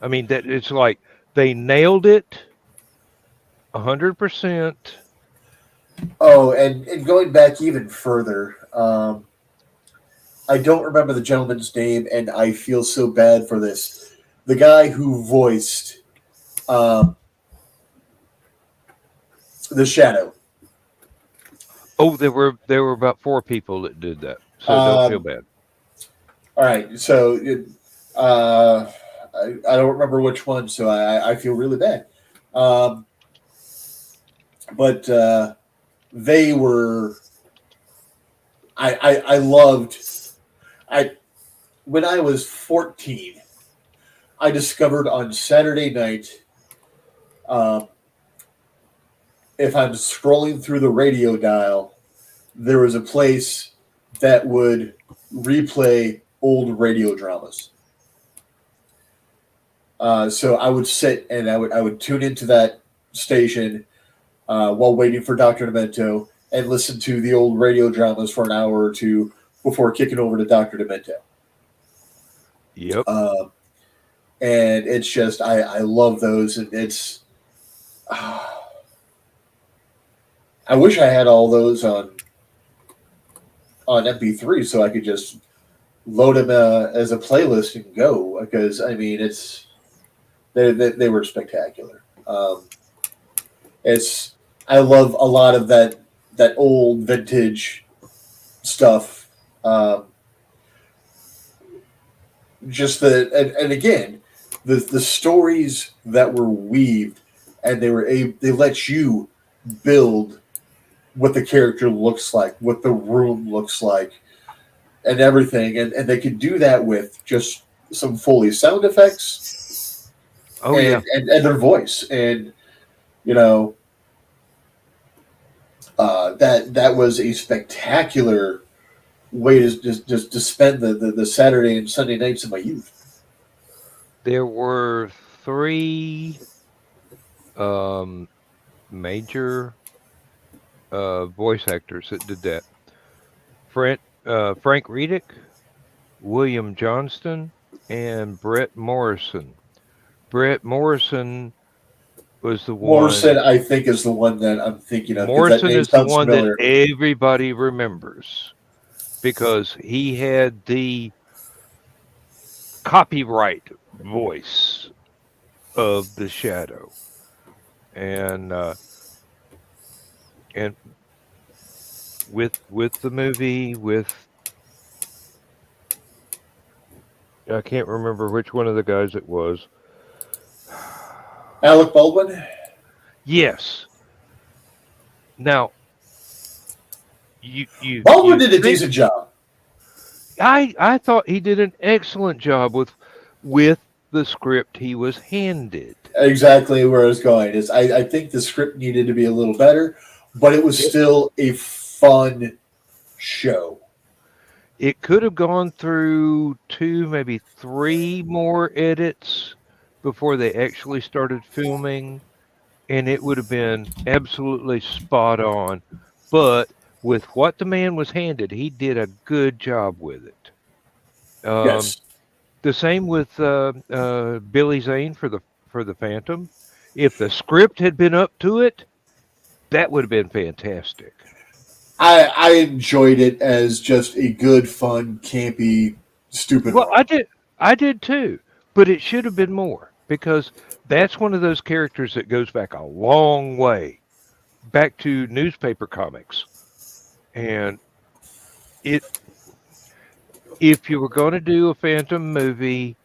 S2: I mean, that it's like they nailed it 100%.
S4: Oh, and going back even further, I don't remember the gentleman's name, and I feel so bad for this. The guy who voiced the Shadow.
S2: Oh, there were about 4 people that did that, so don't feel bad.
S4: All right, so I don't remember which one, so I feel really bad. But they were. I loved. When I was 14, I discovered on Saturday night. If I'm scrolling through the radio dial, there was a place that would replay old radio dramas. So I would sit and I would tune into that station while waiting for Dr. Demento and listen to the old radio dramas for an hour or two before kicking over to Dr. Demento.
S2: Yep.
S4: And it's just I love those, and it's. I wish I had all those on MP3 so I could just load them as a playlist and go. Because I mean, they were spectacular. I love a lot of that old vintage stuff. Just and again, the stories that were weaved, and they let you build what the character looks like, what the room looks like, and everything. And they could do that with just some Foley sound effects.
S2: Oh, yeah.
S4: And their voice. And, you know, that was a spectacular way to spend the Saturday and Sunday nights of my youth.
S2: There were 3 major voice actors that did that. Frank Reedick, William Johnston, and Brett Morrison. Brett Morrison was the one.
S4: Morrison, I think, is the one that I'm thinking of.
S2: Morrison is the one that everybody remembers because he had the copyright voice of the Shadow. And with the movie with I can't remember which one of the guys it was.
S4: Alec Baldwin.
S2: Yes. Now
S4: Baldwin
S2: you
S4: did a
S2: think
S4: decent job.
S2: I thought he did an excellent job with the script he was handed.
S4: Exactly where I was going is I think the script needed to be a little better, but it was still a fun show.
S2: It could have gone through 2, maybe 3 more edits before they actually started filming, and it would have been absolutely spot on. But with what the man was handed, he did a good job with it.
S4: Yes.
S2: The same with Billy Zane for the Phantom. If the script had been up to it, that would have been fantastic.
S4: I enjoyed it as just a good, fun, campy, stupid
S2: Well,
S4: romp.
S2: I did too, but it should have been more because that's one of those characters that goes back a long way, back to newspaper comics. And it if you were going to do a Phantom movie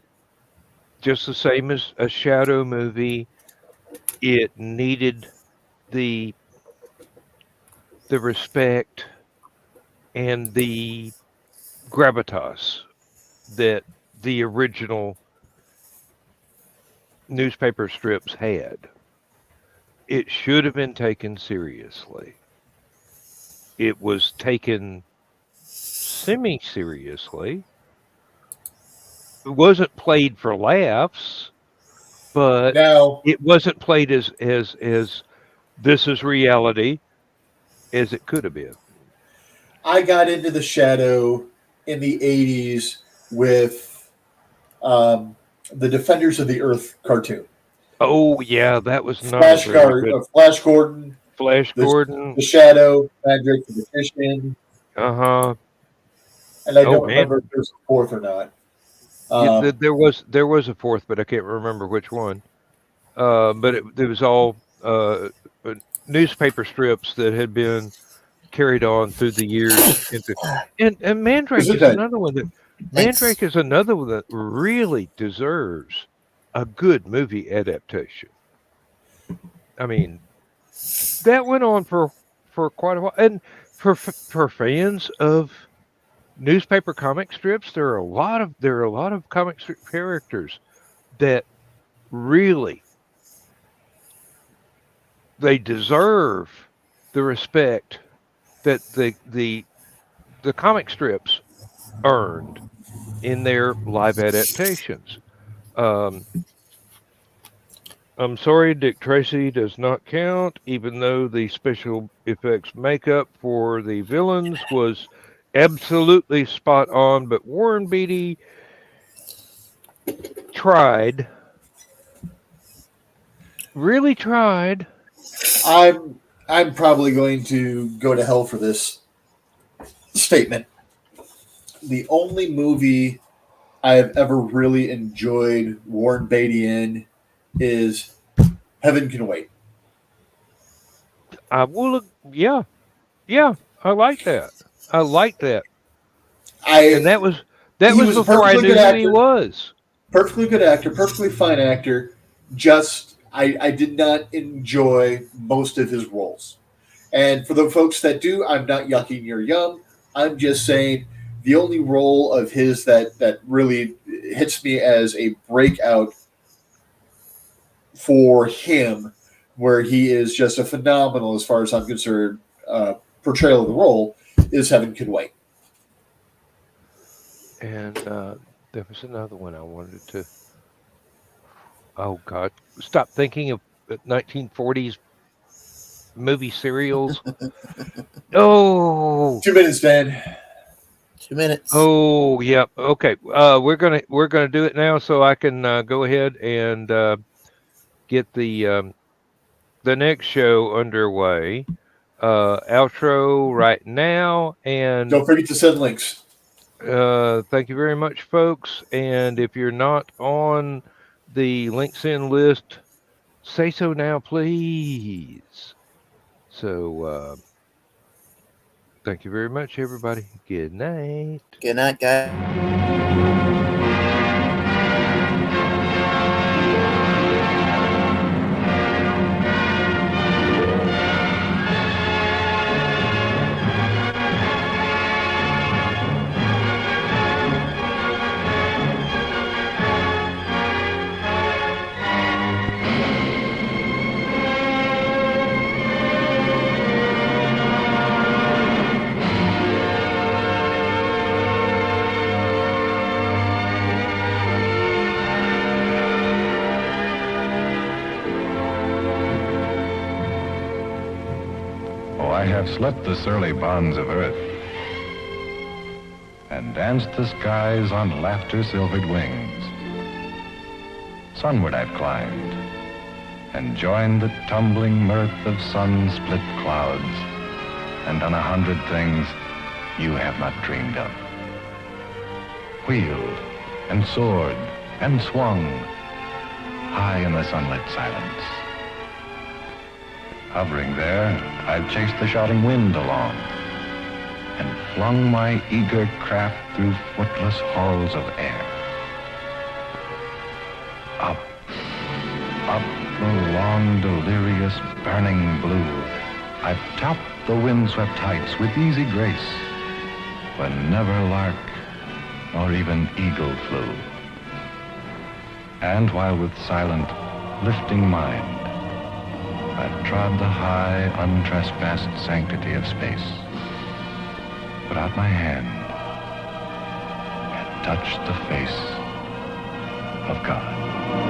S2: just the same as a Shadow movie, it needed the the respect and the gravitas that the original newspaper strips had. It should have been taken seriously. It was taken semi seriously. It wasn't played for laughs, but
S4: Now,
S2: it wasn't played as this is reality as it could have been.
S4: I got into the Shadow in the 80s with the Defenders of the Earth cartoon.
S2: Oh yeah, that was not a very good
S4: Flash Gordon,
S2: Flash Gordon.
S4: the Shadow, Magic, the Magician,
S2: Uh-huh.
S4: and I
S2: Oh
S4: don't
S2: man.
S4: remember if there's a fourth or not.
S2: Yeah, there was a fourth, but I can't remember which one. But it was all newspaper strips that had been carried on through the years into and Mandrake is
S4: Gesundheit.
S2: another one that
S3: Thanks.
S2: Mandrake is another one that really deserves a good movie adaptation. I mean, that went on for quite a while, and for fans of newspaper comic strips, there are a lot of comic strip characters that really they deserve the respect that the comic strips earned in their live adaptations. Um, I'm sorry, Dick Tracy does not count, even though the special effects makeup for the villains was absolutely spot on. But Warren Beatty tried, really tried.
S4: I'm probably going to go to hell for this statement. The only movie I have ever really enjoyed Warren Beatty in is Heaven Can Wait.
S2: I will, yeah, yeah. I like that. I like that, and that
S4: He
S2: was
S4: was a
S2: before I
S4: perfectly
S2: knew
S4: good
S2: who he
S4: actor,
S2: was.
S4: perfectly fine actor. Just I did not enjoy most of his roles. And for the folks that do, I'm not yucking your yum. I'm just saying the only role of his that really hits me as a breakout for him, where he is just a phenomenal, as far as I'm concerned, portrayal of the role, is Heaven Can Wait.
S2: And there was another one I wanted to. Oh God, stop thinking of 1940s movie serials. Oh,
S4: 2 minutes, Dan.
S3: 2 minutes.
S2: oh, yeah. Okay, we're gonna do it now, so I can go ahead and get the next show underway. Outro right now, and
S4: Don't forget to send links.
S2: thank you very much, folks. And if you're not on the links in list, say so now, please. So Thank you very much, everybody. Good night.
S3: Good night, guys.
S9: I have slept the surly bonds of earth and danced the skies on laughter-silvered wings. Sunward I've climbed and joined the tumbling mirth of sun-split clouds and done 100 things you have not dreamed of. Wheeled and soared and swung high in the sunlit silence. Hovering there, I've chased the shouting wind along and flung my eager craft through footless halls of air. Up, up the long, delirious, burning blue, I've topped the windswept heights with easy grace, when never lark nor even eagle flew. And while with silent, lifting mind, I've trod the high, untrespassed sanctity of space, put out my hand, and touched the face of God.